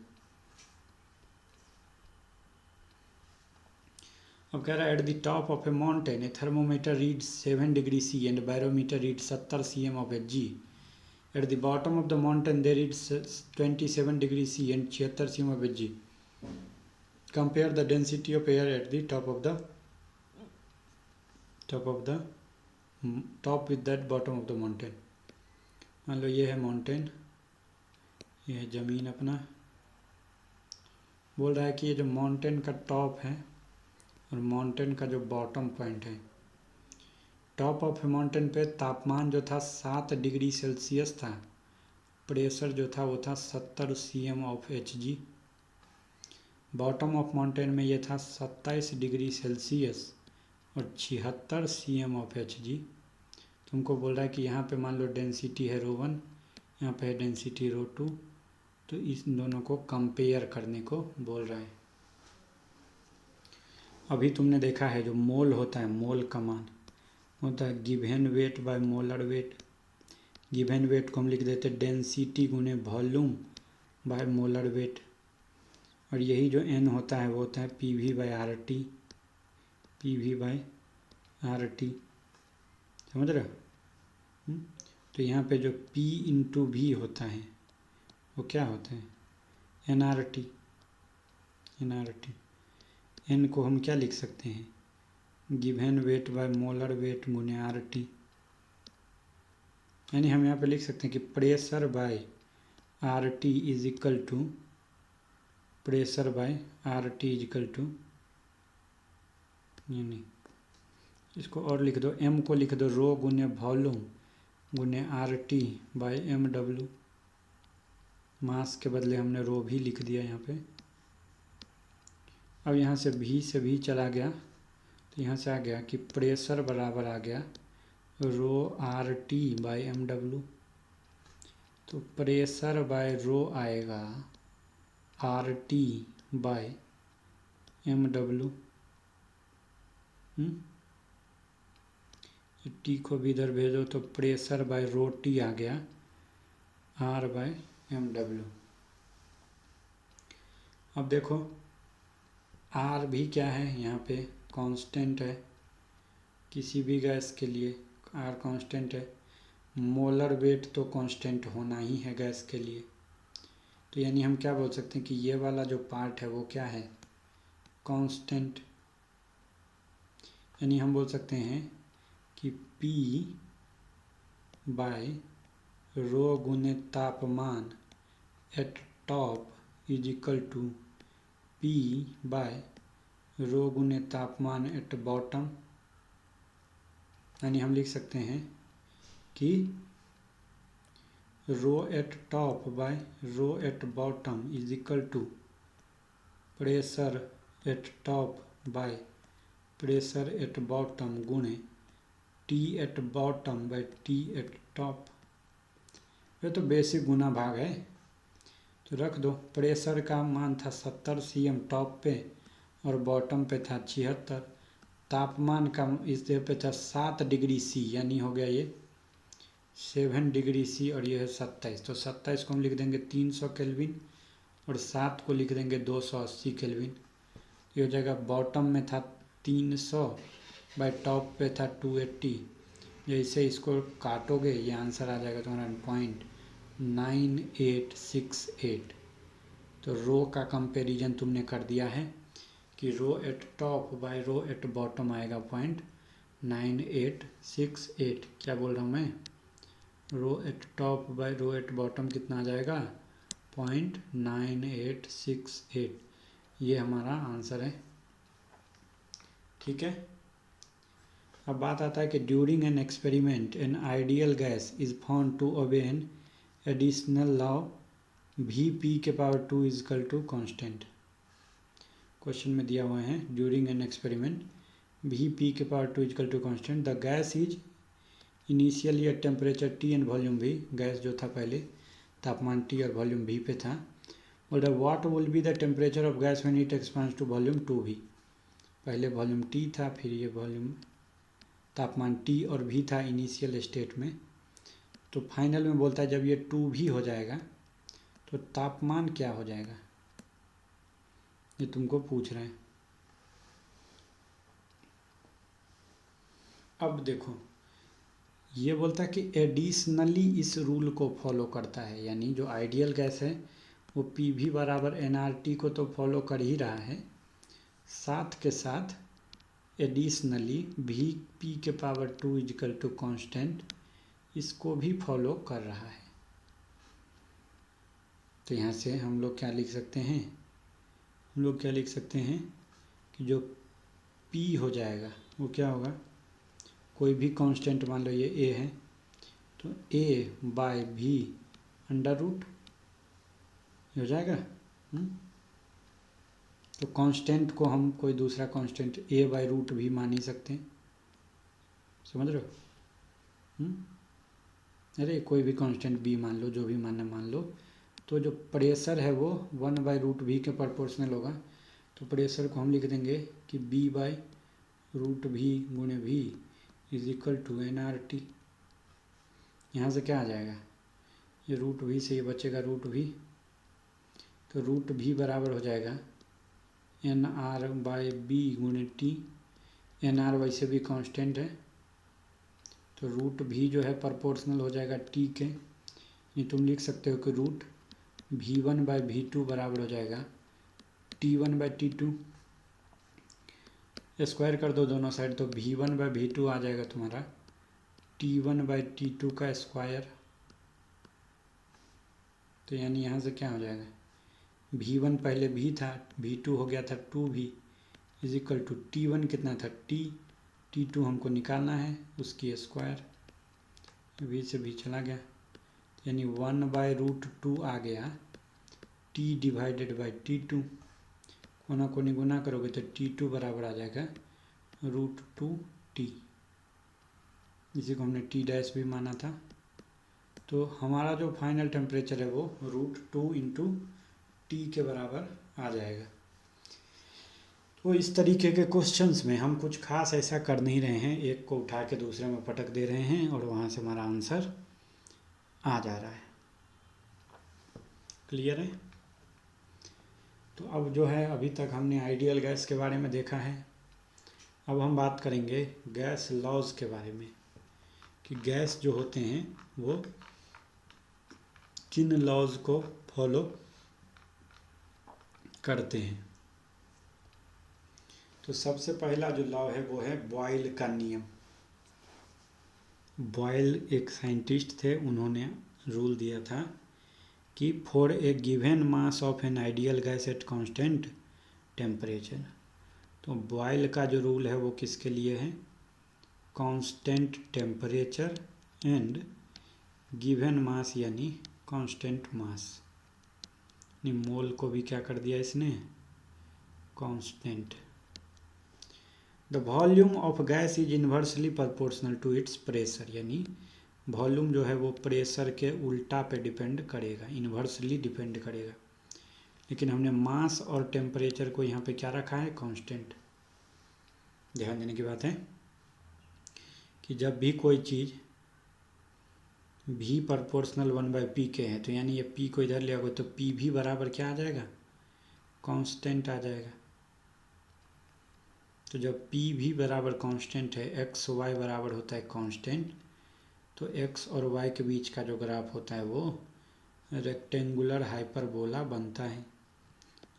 अब कह रहा है at the top of A mountain A thermometer read 7 degree C and barometer read 70 cm of Hg। At the bottom of the mountain they read 27 degree C and 76 cm of Hg। Compare the density of air at the top with that bottom of the mountain. मान लो ये है माउंटेन, ये है ज़मीन अपना। बोल रहा है कि ये जो माउंटेन का टॉप है और माउंटेन का जो बॉटम पॉइंट है, टॉप ऑफ माउंटेन पे तापमान जो था 7 डिग्री सेल्सियस था, प्रेशर जो था वो था 70 cm of Hg। Bottom of mountain में ये था 27 डिग्री सेल्सियस और 76 cm ऑफ Hg। तुमको बोल रहा है कि यहाँ पे मान लो डेंसिटी है ρ1, यहाँ पे है डेंसिटी ρ2, तो इस दोनों को कंपेयर करने को बोल रहा है। अभी तुमने देखा है जो मोल होता है, मोल का मान होता है given weight by molar weight. Given weight को हम लिख देते डेंसिटी गुने वॉल्यूम बाय मोलर वेट, और यही जो N होता है वो होता है PV/RT, PV/RT, समझ रहे हो। तो यहाँ पे जो P इंटू V होता है वो क्या होता है NRT। N को हम क्या लिख सकते हैं, given weight by molar weight गुने RT। यानी हम यहाँ पे लिख सकते हैं कि pressure by RT is equal to pressure by RT is equal to, यानी इसको और लिख दो, M को लिख दो रो गुने वॉल्यूम गुने RT बाय MW। मास के बदले हमने रो भी लिख दिया यहाँ पे। अब यहाँ से भी चला गया, तो यहाँ से आ गया कि प्रेशर बराबर आ गया rho R T by M W. तो प्रेशर बाय रो आएगा R T by M W. T को भी इधर भेजो तो प्रेशर बाय रो टी आ गया आर बाय एम डब्ल्यू। अब देखो आर भी क्या है, यहाँ पे कांस्टेंट है, किसी भी गैस के लिए आर कांस्टेंट है। मोलर वेट तो कांस्टेंट होना ही है गैस के लिए। तो यानी हम क्या बोल सकते हैं कि ये वाला जो पार्ट है वो क्या है, कांस्टेंट। यानी हम बोल सकते हैं कि P बाय रो गुने तापमान at top is equal to P by rho गुने तापमान एट बॉटम। यानी हम लिख सकते हैं कि rho at top by rho at bottom is equal to pressure at top by pressure at bottom गुणे T at bottom by T at top. ये तो बेसिक गुना भाग है, तो रख दो। प्रेशर का मान था 70 cm टॉप पे और बॉटम पे था 76। तापमान का इस जगह पे था 7 डिग्री C, यानी हो गया ये 7 डिग्री C और ये है 27। तो 27 को हम लिख देंगे 300 केल्विन और 7 को लिख देंगे 280 केल्विन। ये हो जाएगा बॉटम में था 300 बाय टॉप पे था 280। जैसे इसको काटोगे ये आंसर आ जाएगा तुम्हारा 0.9868। तो रो का कंपैरिजन तुमने कर दिया है कि rho at top by rho at bottom आएगा 0.9868। क्या बोल रहा हूँ मैं, rho at top by rho at bottom कितना आ जाएगा 0.9868। ये हमारा आंसर है। ठीक है। अब बात आता है कि during an experiment an ideal gas is found to obey an additional law Vp⁴ is equal to constant. Question में दिया हुआ है during an experiment Vp⁴ is equal to constant, the gas is initially at temperature T and volume V। Gas जो था पहले तापमान T और वॉल्यूम V पे था। बोल रहा what will be the temperature of gas when it expands to volume 2V। पहले वॉल्यूम T था, फिर ये वॉल्यूम तापमान T और V था इनिशियल स्टेट में। तो फाइनल में बोलता है जब ये 2V हो जाएगा तो तापमान क्या हो जाएगा, ये तुमको पूछ रहे हैं। अब देखो ये बोलता है कि एडिशनली इस रूल को फॉलो करता है, यानी जो आइडियल गैस है वो PV बराबर nRT को तो फॉलो कर ही रहा है, साथ के साथ additionally Vp⁴ is equal to constant इसको भी फॉलो कर रहा है। तो यहाँ से हम लोग क्या लिख सकते हैं, हम लोग क्या लिख सकते हैं कि जो P हो जाएगा वो क्या होगा, कोई भी कांस्टेंट मान लो ये A है तो A by V under root हो जाएगा। तो कांस्टेंट को हम कोई दूसरा कांस्टेंट A बाय रूट भी मान ही सकते हैं, समझ रहे हो। अरे कोई भी कांस्टेंट B मान लो, जो भी मानना मान लो। तो जो प्रेशर है वो 1/√V के प्रोपोर्शनल होगा। तो प्रेशर को हम लिख देंगे कि B/√V गुणे V is equal to nRT। यहाँ से क्या आ जाएगा, ये √V से ये बचेगा √V। तो √V बराबर हो जाएगा nR/B गुणे T। nR वैसे भी कांस्टेंट है तो √V जो है प्रोपोर्शनल हो जाएगा T के। ये तुम लिख सकते हो कि √V1/V2 बराबर हो जाएगा T1/T2। स्क्वायर कर दो दोनों साइड तो V1/V2 आ जाएगा तुम्हारा T1/T2 का स्क्वायर। तो यानी यहाँ से क्या हो जाएगा, V1 पहले V था, V2 हो गया था 2V is equal to T1 कितना था T, T2 हमको निकालना है उसकी स्क्वायर, V से V चला गया यानी 1/√2 आ गया T/T2। कोना कोनी गुना करोगे तो T2 बराबर आ जाएगा √2T, इसी को हमने T डैश भी माना था। तो हमारा जो फाइनल टेम्परेचर है वो √2 इंटू टी के बराबर आ जाएगा। तो इस तरीके के क्वेश्चंस में हम कुछ खास ऐसा कर नहीं रहे हैं, एक को उठा के दूसरे में पटक दे रहे हैं और वहाँ से हमारा आंसर आ जा रहा है। क्लियर है? तो अब जो है अभी तक हमने आइडियल गैस के बारे में देखा है। अब हम बात करेंगे गैस लॉज के बारे में कि गैस जो होते हैं वो किन लॉज को फॉलो करते हैं। तो सबसे पहला जो लॉ है वो है बॉयल का नियम। बॉयल एक साइंटिस्ट थे, उन्होंने रूल दिया था कि for a given mass of N ideal gas at constant temperature. तो बॉयल का जो रूल है वो किसके लिए है? Constant temperature and given mass यानी कांस्टेंट मास। मोल को भी क्या कर दिया इसने? Constant. The volume of gas is inversely proportional to its pressure, यानी वॉल्यूम जो है वो प्रेशर के उल्टा पे डिपेंड करेगा, इन्वर्सली डिपेंड करेगा। लेकिन हमने मास और टेम्परेचर को यहाँ पे क्या रखा है? कांस्टेंट। ध्यान देने की बात है कि जब भी कोई चीज़ v प्रोपोर्शनल 1/p के है तो यानी ये p को इधर ले आओगे तो पी भी बराबर क्या आ जाएगा? कांस्टेंट आ जाएगा। तो जब पी भी बराबर कांस्टेंट है, एक्स वाई बराबर होता है कांस्टेंट, तो एक्स और वाई के बीच का जो ग्राफ होता है वो रेक्टेंगुलर हाइपरबोला बनता है।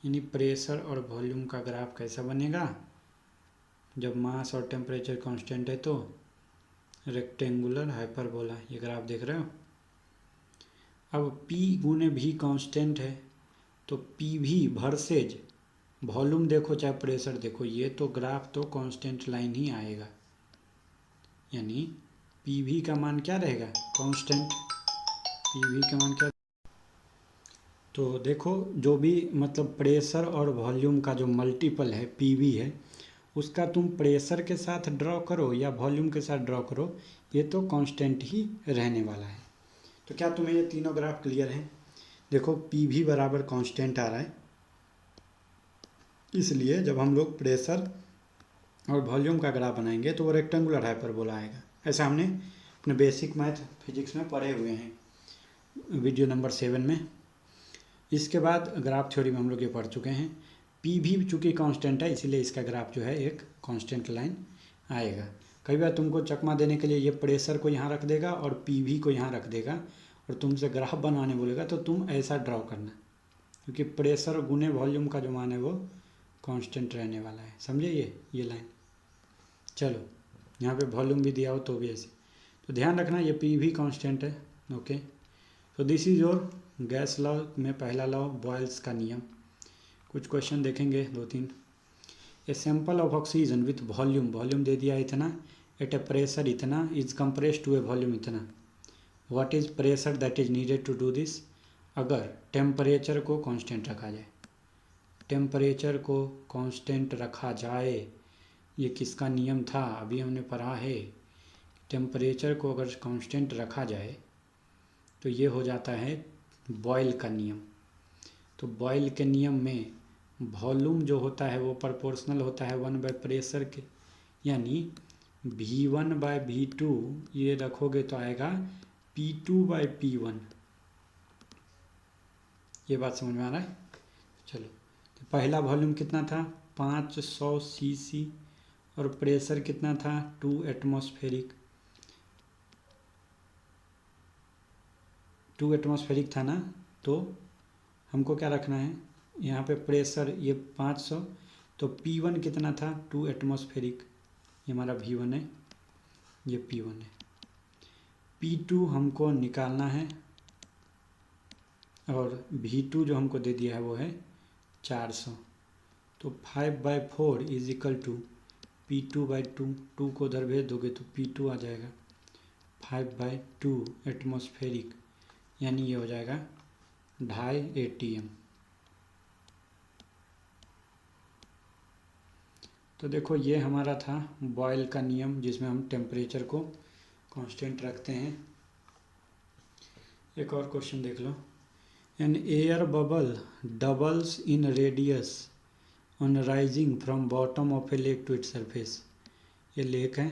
यानी प्रेशर और वॉल्यूम का ग्राफ कैसा बनेगा? जब मास और टेम्परेचर कांस्टेंट है तो रेक्टेंगुलर हाइपरबोला। ये ग्राफ देख रहे हो? अब P गुने भी कांस्टेंट है तो पी भी वर्सेज वॉल्यूम देखो चाहे प्रेशर देखो, ये तो ग्राफ तो कांस्टेंट लाइन ही आएगा। यानी पी भी का मान क्या रहेगा? कांस्टेंट। पी भी का मान क्या? तो देखो जो भी मतलब प्रेशर और वॉल्यूम का जो मल्टीपल है पी वी है, उसका तुम प्रेशर के साथ ड्रॉ करो या वॉल्यूम के साथ ड्रॉ करो, ये तो कांस्टेंट ही रहने वाला है। तो क्या तुम्हें ये तीनों ग्राफ क्लियर हैं? देखो पी भी बराबर कांस्टेंट आ रहा है, इसलिए जब हम लोग प्रेशर और वॉल्यूम का ग्राफ बनाएंगे तो वो रेक्टेंगुलर हाइपरबोला आएगा। ऐसा हमने अपने बेसिक मैथ फिजिक्स में पढ़े हुए हैं, वीडियो नंबर 7 में। इसके बाद ग्राफ थ्योरी में हम लोग ये पढ़ चुके हैं। पी भी चूँकि कांस्टेंट है इसीलिए इसका ग्राफ जो है एक कांस्टेंट लाइन आएगा। कई बार तुमको चकमा देने के लिए ये प्रेशर को यहाँ रख देगा और पी भी को यहाँ रख देगा और तुमसे ग्राफ बनवाने बोलेगा तो तुम ऐसा ड्रॉ करना, क्योंकि प्रेशर गुने वॉल्यूम का जो मान है वो कांस्टेंट रहने वाला है। समझे ये लाइन? चलो यहाँ पे वॉल्यूम भी दिया हो तो भी ऐसे, तो ध्यान रखना ये पी भी कांस्टेंट है। ओके, तो this is your gas law में पहला लॉ बॉयल्स का नियम। कुछ क्वेश्चन देखेंगे 2-3। A sample of oxygen with volume दे दिया इतना, एट ए प्रेशर इतना, is compressed to a volume इतना। What is pressure that is needed to do this? अगर टेम्परेचर को कांस्टेंट रखा जाए, टेम्परेचर को कांस्टेंट रखा जाए, ये किसका नियम था? अभी हमने पढ़ा है। टेम्परेचर को अगर कांस्टेंट रखा जाए तो ये हो जाता है बॉयल का नियम। तो बॉयल के नियम में वॉल्यूम जो होता है वो प्रोपोर्शनल होता है 1/प्रेशर के, यानी V1/V2 ये रखोगे तो आएगा P2/P1। ये बात समझ में आ रहा है? चलो, तो पहला वॉल्यूम कितना था? 500 cc और प्रेशर कितना था? 2 एटमॉस्फेरिक। 2 एटमॉस्फेरिक था ना, तो हमको क्या रखना है यहाँ पे? प्रेशर ये 500, तो P1 कितना था? 2 एटमॉस्फेरिक। ये हमारा V1 है, ये P1 है। P2 हमको निकालना है और V2 जो हमको दे दिया है वो है 400। तो 5/4 इज इक्वल टू P2/2। 2 को उधर भेज दोगे तो P2 आ जाएगा 5/2 एटमॉस्फेरिक, यानी ये हो जाएगा 2.5 ATM। तो देखो ये हमारा था बॉयल का नियम, जिसमें हम टेम्परेचर को कांस्टेंट रखते हैं। एक और क्वेश्चन देख लो। An air bubble doubles in radius on rising from bottom of a lake to its surface. ये लेक है,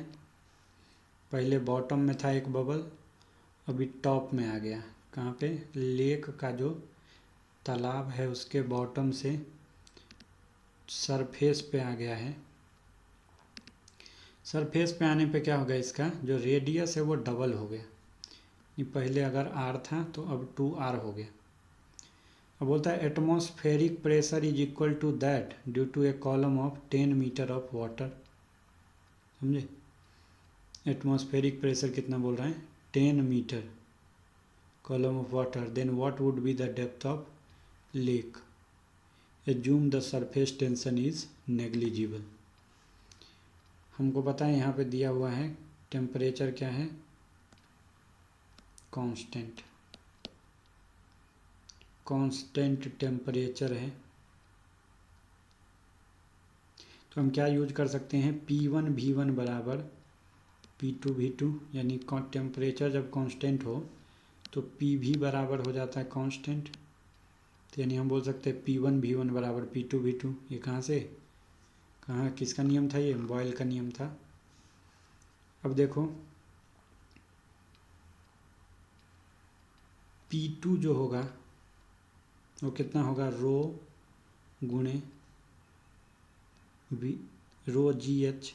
पहले बॉटम में था एक बबल, अभी टॉप में आ गया। कहाँ पे? लेक का जो तालाब है उसके बॉटम से सरफेस पे आ गया है। सरफेस पे आने पे क्या हो गया, इसका जो रेडियस है वो डबल हो गया। ये पहले अगर आर था तो अब 2r हो गया। अब बोलता है atmospheric pressure is equal to that due to a column of 10 meter of water. समझे? एटमॉस्फेरिक प्रेशर कितना बोल रहा है? 10 meter column of water, then what would be the depth of lake? Assume the surface tension is negligible. हमको पता है यहाँ पे दिया हुआ है टेम्परेचर क्या है? कांस्टेंट, कांस्टेंट टेम्परेचर है। तो हम क्या यूज कर सकते हैं? P1 V1 बराबर P2 V2, यानी टेम्परेचर जब कांस्टेंट हो तो PV बराबर हो जाता है कांस्टेंट। तो यानी हम बोल सकते हैं P1 V1 बराबर P2 V2। ये कहाँ से, कहाँ, किसका नियम था? ये बॉयल का नियम था। अब देखो P2 जो होगा वो कितना होगा? रो गुणे रो GH।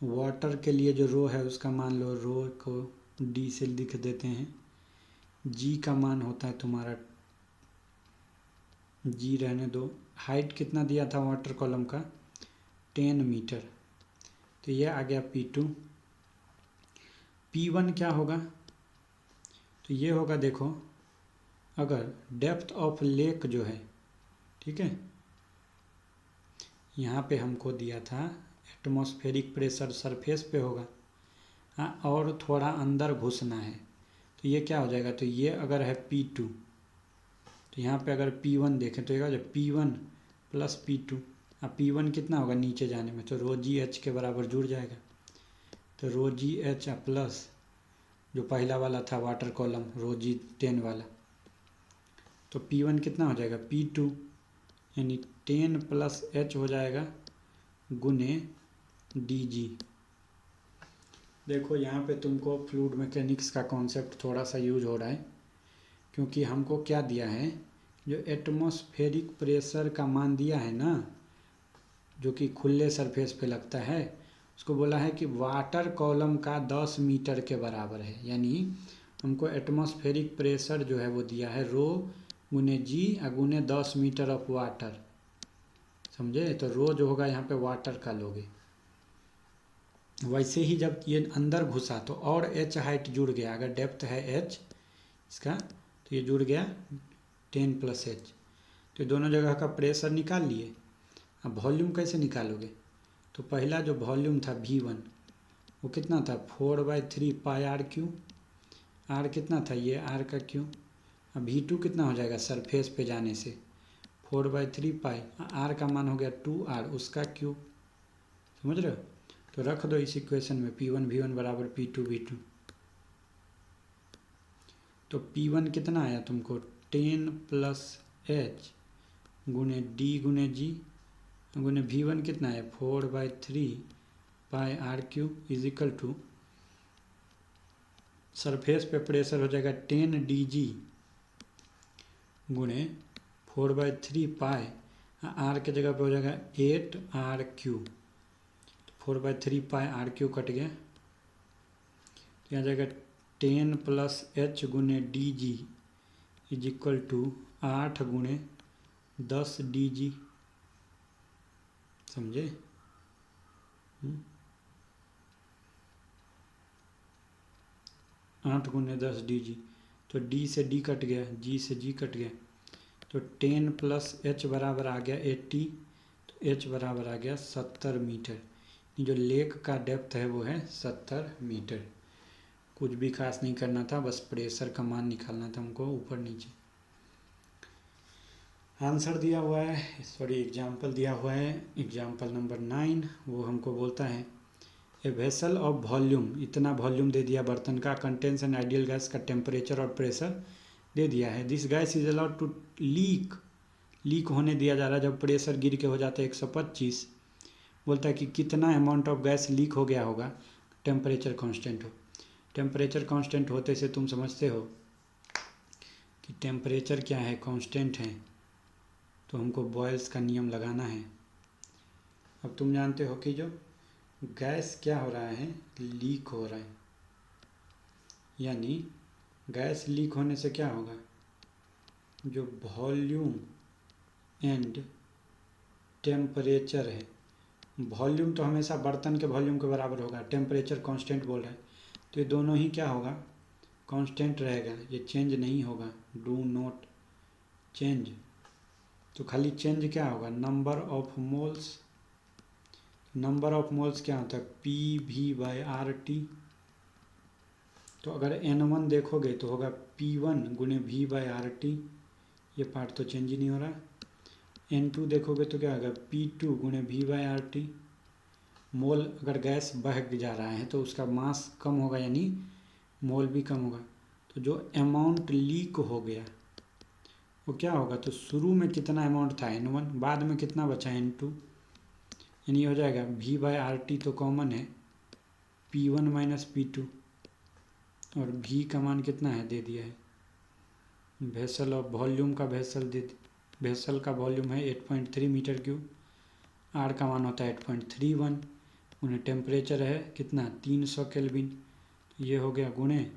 वाटर के लिए जो रो है उसका मान लो, रो को D से लिख देते हैं। G का मान होता है तुम्हारा, G रहने दो। हाइट कितना दिया था वाटर कॉलम का? 10 मीटर। तो ये आ गया P2। P1 क्या होगा? तो ये होगा, देखो अगर डेप्थ ऑफ लेक जो है, ठीक है, यहाँ पे हमको दिया था एटमॉस्फेरिक प्रेशर सरफेस पे होगा, हाँ, और थोड़ा अंदर घुसना है, तो ये क्या हो जाएगा? तो ये अगर है P2, तो यहाँ पे अगर P1 देखें तो ये P1 प्लस P2। अब P1 कितना होगा नीचे जाने में? तो रो GH के बराबर जुड़ जाएगा। तो रो GH प्लस जो पहला वाला था वाटर कॉलम रो G10 वाला, तो P1 कितना हो जाएगा? P2, यानी 10 प्लस H हो जाएगा गुने DG। देखो यहाँ पे तुमको फ्लूइड मैकेनिक्स का कॉन्सेप्ट थोड़ा सा यूज हो रहा है, क्योंकि हमको क्या दिया है? जो एटमॉस्फेरिक प्रेशर का मान दिया है ना, जो कि खुले सरफेस पे लगता है, उसको बोला है कि वाटर कॉलम का 10 मीटर के बराबर है। यानी हमको एटमॉस्फेरिक प्रेशर जो है वो दिया है रो गुने G गुने 10 मीटर ऑफ वाटर। समझे? तो रो जो होगा यहाँ पे वाटर का लोगे। वैसे ही जब ये अंदर घुसा तो और H हाइट जुड़ गया, अगर डेप्थ है H इसका तो ये जुड़ गया 10 प्लस H। तो दोनों जगह का प्रेशर निकाल लिए। अब वॉल्यूम कैसे निकालोगे? तो पहला जो वॉल्यूम था V1 वो कितना था? 4/3 पाई आर क्यू। आर कितना था? ये आर का क्यू। अब V2 कितना हो जाएगा सरफेस पे जाने से? 4/3 पाई, आर का मान हो गया 2r, उसका क्यूब। समझ रहे हो? तो रख दो इस इक्वेशन में P1 V1 बराबर P2 V2। तो P1 कितना आया तुमको? 10 प्लस H गुने D गुने G गुने V1 कितना है? 4/3 pi r cube is equal to surface पे प्रेशर हो जाएगा 10 DG गुणे 4/3 पाई, आर के जगह पे हो जाएगा 8r cube. 4/3 pi R cube cut गया, तो यहाँ जाएगा 10 प्लस H गुने DG इज इक्वल टू 8 गुणे 10 DG। समझे? 8 गुने 10 DG। तो D से D कट गया, G से G कट गया, तो 10 प्लस H बराबर आ गया 80, तो H बराबर आ गया 70 मीटर। जो लेक का डेप्थ है वो है 70 मीटर। कुछ भी खास नहीं करना था, बस प्रेशर का मान निकालना था हमको ऊपर नीचे। आंसर दिया हुआ है, सॉरी एग्जाम्पल दिया हुआ है, एग्जाम्पल नंबर 9। वो हमको बोलता है ए वेसल ऑफ वॉल्यूम, इतना वॉल्यूम दे दिया बर्तन का, कंटेंस एन आइडियल गैस का टेम्परेचर और प्रेशर दे दिया है। This gas is allowed to leak, leak होने दिया जा रहा है जब प्रेशर गिर के हो जाता है 125। बोलता है कि कितना अमाउंट ऑफ गैस लीक हो गया होगा, टेम्परेचर कांस्टेंट हो। टेम्परेचर कांस्टेंट होते से तुम समझते हो कि टेम्परेचर क्या है, कांस्टेंट है, तो हमको बॉयल्स का नियम लगाना है। अब तुम जानते हो कि जो गैस क्या हो रहा है, लीक हो रहा है, यानी गैस लीक होने से क्या होगा, जो वॉल्यूम एंड टेम्परेचर है, वॉल्यूम तो हमेशा बर्तन के वॉल्यूम के बराबर होगा, टेम्परेचर कांस्टेंट बोल रहा है, तो ये दोनों ही क्या होगा, कांस्टेंट रहेगा, ये चेंज नहीं होगा, डू नॉट चेंज। तो खाली चेंज क्या होगा, number of moles. Number of moles क्या होता है, PV/RT। तो अगर N1 देखोगे तो होगा P1 गुणे V/RT, ये पार्ट तो चेंज ही नहीं हो रहा। N2 देखोगे तो क्या होगा, P2 गुणे V/RT। मोल अगर गैस बह जा रहा है तो उसका मास कम होगा, यानी मोल भी कम होगा। तो जो अमाउंट लीक हो गया वो क्या होगा, तो शुरू में कितना अमाउंट था N1, बाद में कितना बचा N2, यानी हो जाएगा V/RT तो कॉमन है, P1 माइनस P2, और V का मान कितना है दे दिया है, वेसल ऑफ वॉल्यूम का वेसल का वॉल्यूम है 8.3 मीटर क्यूब, R का मान होता है 8.31, उन्हें टेम्परेचर है कितना 300 केल्विन, ये हो गया गुणे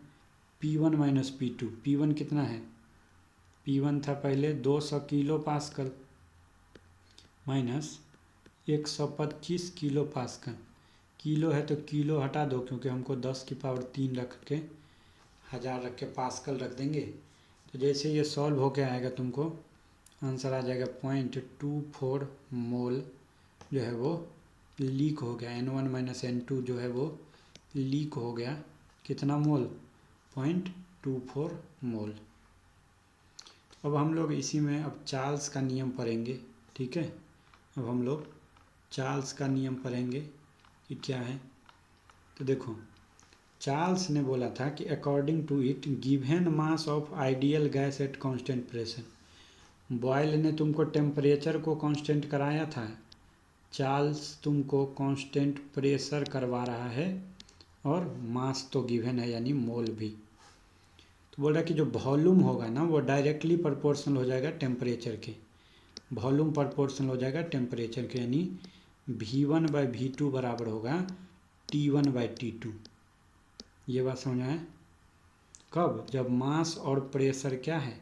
P1 माइनस P2। P1 कितना है, P1 था पहले 200 kilo pascal minus 125 kilo pascal, kilo है तो किलो हटा दो क्योंकि हमको 10⁻³ रख के 1000 रख के पास्कल रख देंगे। तो जैसे ये सॉल्व होके आएगा तुमको आंसर आ जाएगा 0.24 मोल जो है वो लीक हो गया, N1 माइनस N2 जो है वो लीक हो गया, कितना मोल, 0.24 मोल। अब हम लोग इसी में अब चार्ल्स का नियम पढ़ेंगे, ठीक है। अब हम लोग चार्ल्स का नियम पढ़ेंगे कि क्या है। तो देखो चार्ल्स ने बोला था कि according to it given mass of ideal gas at constant pressure, Boyle ने तुमको टेम्परेचर को कांस्टेंट कराया था, चार्ल्स तुमको कांस्टेंट प्रेशर करवा रहा है और मास तो गिवन है यानी मोल भी। तो बोल रहा है कि जो वॉल्यूम होगा ना वो डायरेक्टली प्रोपोर्शनल हो जाएगा टेम्परेचर के, वॉल्यूम प्रोपोर्शनल हो जाएगा टेम्परेचर के, यानी V1/V2 बराबर होगा T1/T2। ये बात समझ में आए, कब, जब मास और प्रेशर क्या है,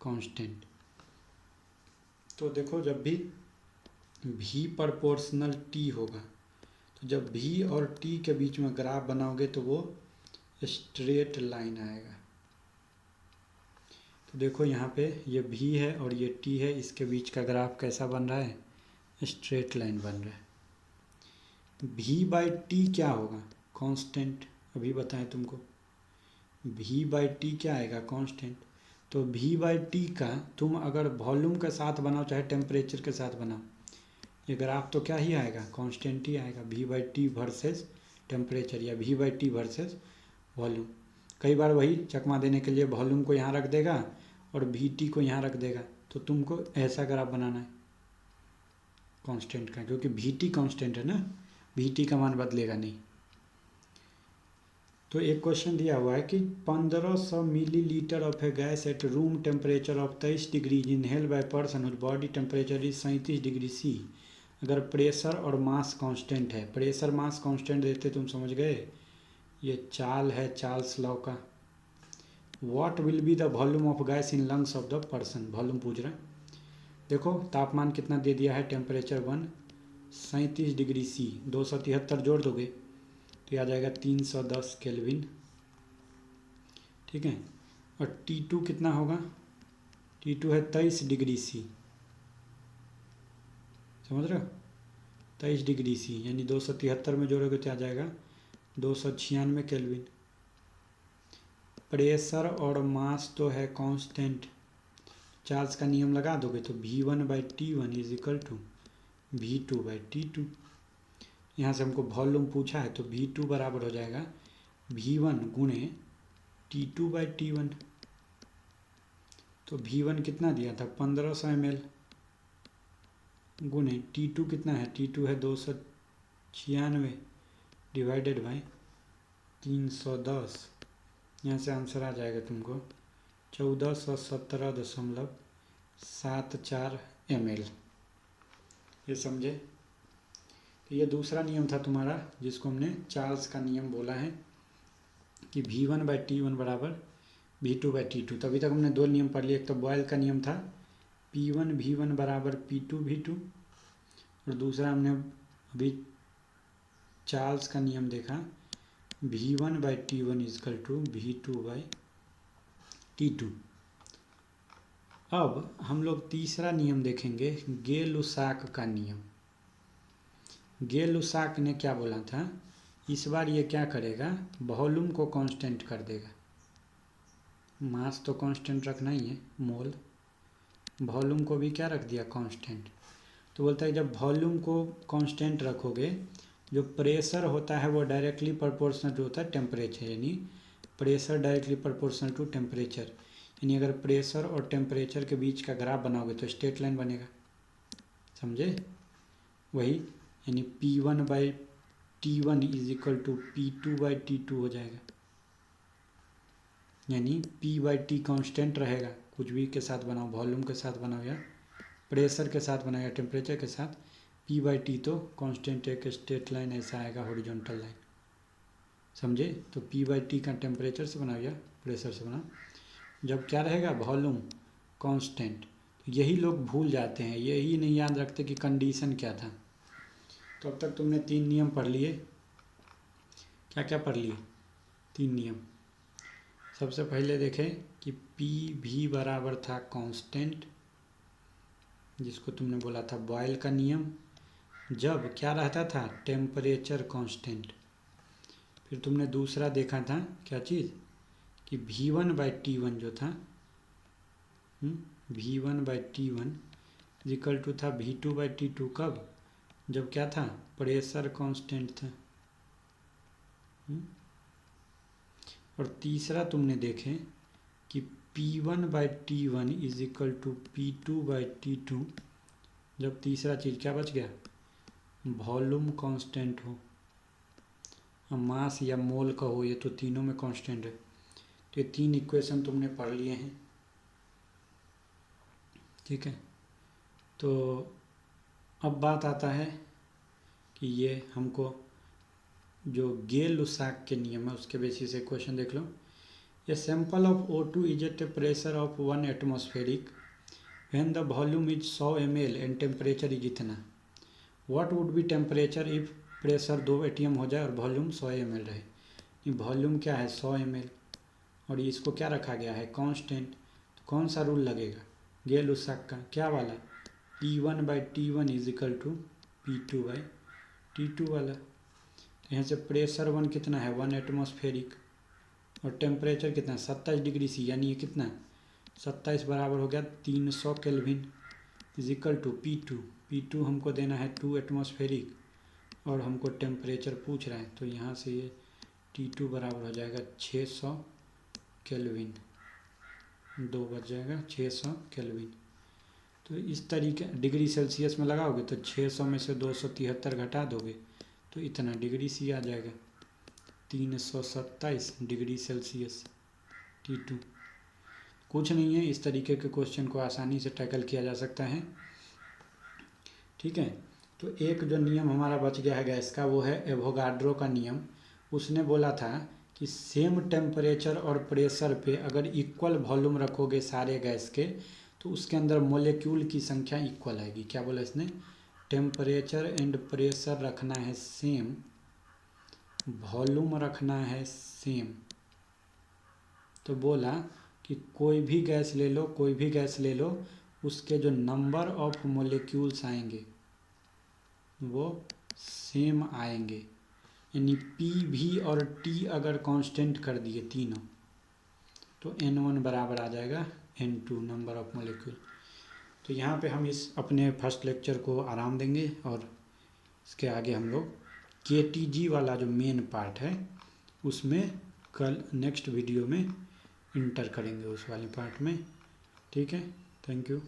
कांस्टेंट। तो देखो जब भी V प्रोपोर्शनल T होगा, तो जब V और T के बीच में ग्राफ बनाओगे तो वो स्ट्रेट लाइन आएगा। तो देखो यहाँ पे ये V है और ये T है, इसके बीच का ग्राफ कैसा बन रहा है, स्ट्रेट लाइन बन रहा है। V/T क्या होगा, कांस्टेंट, अभी बताएं तुमको, V/T क्या आएगा, कांस्टेंट। तो V/T का तुम अगर वॉल्यूम के साथ बनाओ चाहे टेम्परेचर के साथ बनाओ, ये ग्राफ तो क्या ही आएगा, कांस्टेंट ही आएगा, V/T वर्सेस टेम्परेचर या V/T वर्सेस वॉल्यूम। कई बार वही चकमा देने के लिए वॉल्यूम को यहाँ रख देगा और VT को यहाँ रख देगा, तो तुमको ऐसा ग्राफ बनाना है कांस्टेंट का, क्योंकि VT कांस्टेंट है ना, VT का मान बदलेगा नहीं। तो एक क्वेश्चन दिया हुआ है कि 1500 milliliter of a gas at room temperature of 23 degree inhale by person whose body temperature is 37 degree C। अगर प्रेशर और मास कांस्टेंट है, प्रेशर मास कांस्टेंट देते तुम समझ गए, ये चाल है चार्ल्स लॉ का। What will be the volume of gas in lungs of the person, volume पूछ रहा है। देखो तापमान कितना दे दिया है, टेम्परेचर 1 37 डिग्री C, 273 जोड़ दोगे तो आ जाएगा 310 केल्विन, ठीक है। और T2 कितना होगा, T2 है 23 डिग्री C, समझ रहे हो, 23 डिग्री C, यानी 273 में जोड़ोगे तो आ जाएगा 296 केल्विन। प्रेशर और मास तो है कांस्टेंट, चार्ल्स का नियम लगा दोगे तो V1/T1 is equal to V2/T2। यहाँ से हमको वॉल्यूम पूछा है तो V2 बराबर हो जाएगा V1 गुणे T2/T1। तो V1 कितना दिया था 1500 ml गुणे T2 कितना है, T2 है 296 डिवाइडेड बाई 310। यहाँ से आंसर आ जाएगा तुमको 1417.74 ml। ये समझे। तो ये दूसरा नियम था तुम्हारा जिसको हमने चार्ल्स का नियम बोला है कि V1/T1 बराबर V2/T2। तभी तक हमने दो नियम पढ़ लिए। एक तो बॉयल का नियम था P1V1 बराबर P2V2, और दूसरा हमने अभी चार्ल्स का नियम देखा V1/T1 is equal to V2/T2। अब हम लोग तीसरा नियम देखेंगे गे-लुसाक का नियम। गे-लुसाक ने क्या बोला था, इस बार ये क्या करेगा, वॉल्यूम को कांस्टेंट कर देगा। मास तो कांस्टेंट रखना ही है, मोल, वॉल्यूम को भी क्या रख दिया कांस्टेंट। तो बोलता है जब वॉल्यूम को कांस्टेंट रखोगे, जो प्रेशर होता है वो डायरेक्टली प्रोपोर्शनल जो होता है टेम्परेचर, यानी pressure directly proportional to temperature. यानी अगर प्रेशर और टेम्परेचर के बीच का ग्राफ बनाओगे तो स्ट्रेट लाइन बनेगा, समझे। वही यानी P1/T1 is equal to P2/T2 हो जाएगा। यानी P/T कांस्टेंट रहेगा, कुछ भी के साथ बनाओ, वॉल्यूम के साथ बनाओ या प्रेशर के साथ बनाओ या टेम्परेचर के साथ, P/T तो कांस्टेंट एक स्ट्रेट लाइन ऐसा आएगा, हॉरिजॉन्टल लाइन, समझे। तो P/T का टेम्परेचर से बनाओ या प्रेशर से बनाओ, जब क्या रहेगा वॉल्यूम कांस्टेंट। यही लोग भूल जाते हैं, यही नहीं याद रखते कि कंडीशन क्या था। तो अब तक तुमने 3 नियम पढ़ लिए। क्या क्या पढ़ लिए, 3 नियम। सबसे पहले देखें कि P बराबर था कांस्टेंट, जिसको तुमने बोला था बॉयल का नियम, जब क्या रहता था टेम्परेचर कांस्टेंट। फिर तुमने दूसरा देखा था क्या चीज़ कि V1/T1 जो था, V1/T1 इक्वल टू था V2/T2, कब, जब क्या था प्रेशर कांस्टेंट था। और तीसरा तुमने देखे कि P1/T1 is equal to P2/T2, जब तीसरा चीज़ क्या बच गया, वॉल्यूम कांस्टेंट हो, मास या मोल का हो, ये तो तीनों में कांस्टेंट है। तो ये 3 इक्वेशन तुमने पढ़ लिए हैं, ठीक है। तो अब बात आता है कि ये हमको जो गे-लुसाक के नियम है उसके बेसिस से क्वेश्चन देख लो। A sample of O2 is at a pressure of 1 atmospheric when the volume is 100 ml and temperature is इतना, what would be temperature if pressure 2 atm हो जाए और वॉल्यूम 100 ml रहे। वॉल्यूम क्या है 100 ml और इसको क्या रखा गया है कांस्टेंट। तो कौन सा रूल लगेगा गे-लुसाक का, क्या वाला, P1/T1 is equal to P2/T2 वाला। यहाँ से प्रेशर 1 कितना है 1 एटमॉस्फेरिक और टेम्परेचर कितना 27 डिग्री C, यानी ये कितना 27 बराबर हो गया 300 kelvin is equal to P2 हमको देना है 2 एटमॉस्फेरिक और हमको टेम्परेचर पूछ रहा है। तो यहाँ से ये T2 बराबर हो जाएगा 600 केल्विन, 2 बच जाएगा 600 केल्विन। तो इस तरीके डिग्री सेल्सियस में लगाओगे तो 600 में से 273 घटा दोगे तो इतना डिग्री C आ जाएगा, 327 डिग्री सेल्सियस T2। कुछ नहीं है, इस तरीके के क्वेश्चन को आसानी से टैकल किया जा सकता है, ठीक है। तो एक जो नियम हमारा बच गया है गैस का, वो है एवोगाड्रो का नियम। उसने बोला था कि सेम टेम्परेचर और प्रेशर पे अगर इक्वल वॉल्यूम रखोगे सारे गैस के तो उसके अंदर मोलिक्यूल की संख्या इक्वल आएगी। क्या बोला इसने, टेम्परेचर एंड प्रेशर रखना है सेम, वॉल्यूम रखना है सेम। तो बोला कि कोई भी गैस ले लो उसके जो नंबर ऑफ मोलिक्यूल्स आएंगे वो सेम आएंगे। यानी P, V और T अगर कांस्टेंट कर दिए तीनों तो N1 बराबर आ जाएगा N2 नंबर ऑफ मॉलिक्यूल। तो यहाँ पे हम इस अपने फर्स्ट लेक्चर को आराम देंगे और इसके आगे हम लोग KTG वाला जो मेन पार्ट है उसमें कल नेक्स्ट वीडियो में इंटर करेंगे उस वाले पार्ट में। ठीक है, थैंक यू।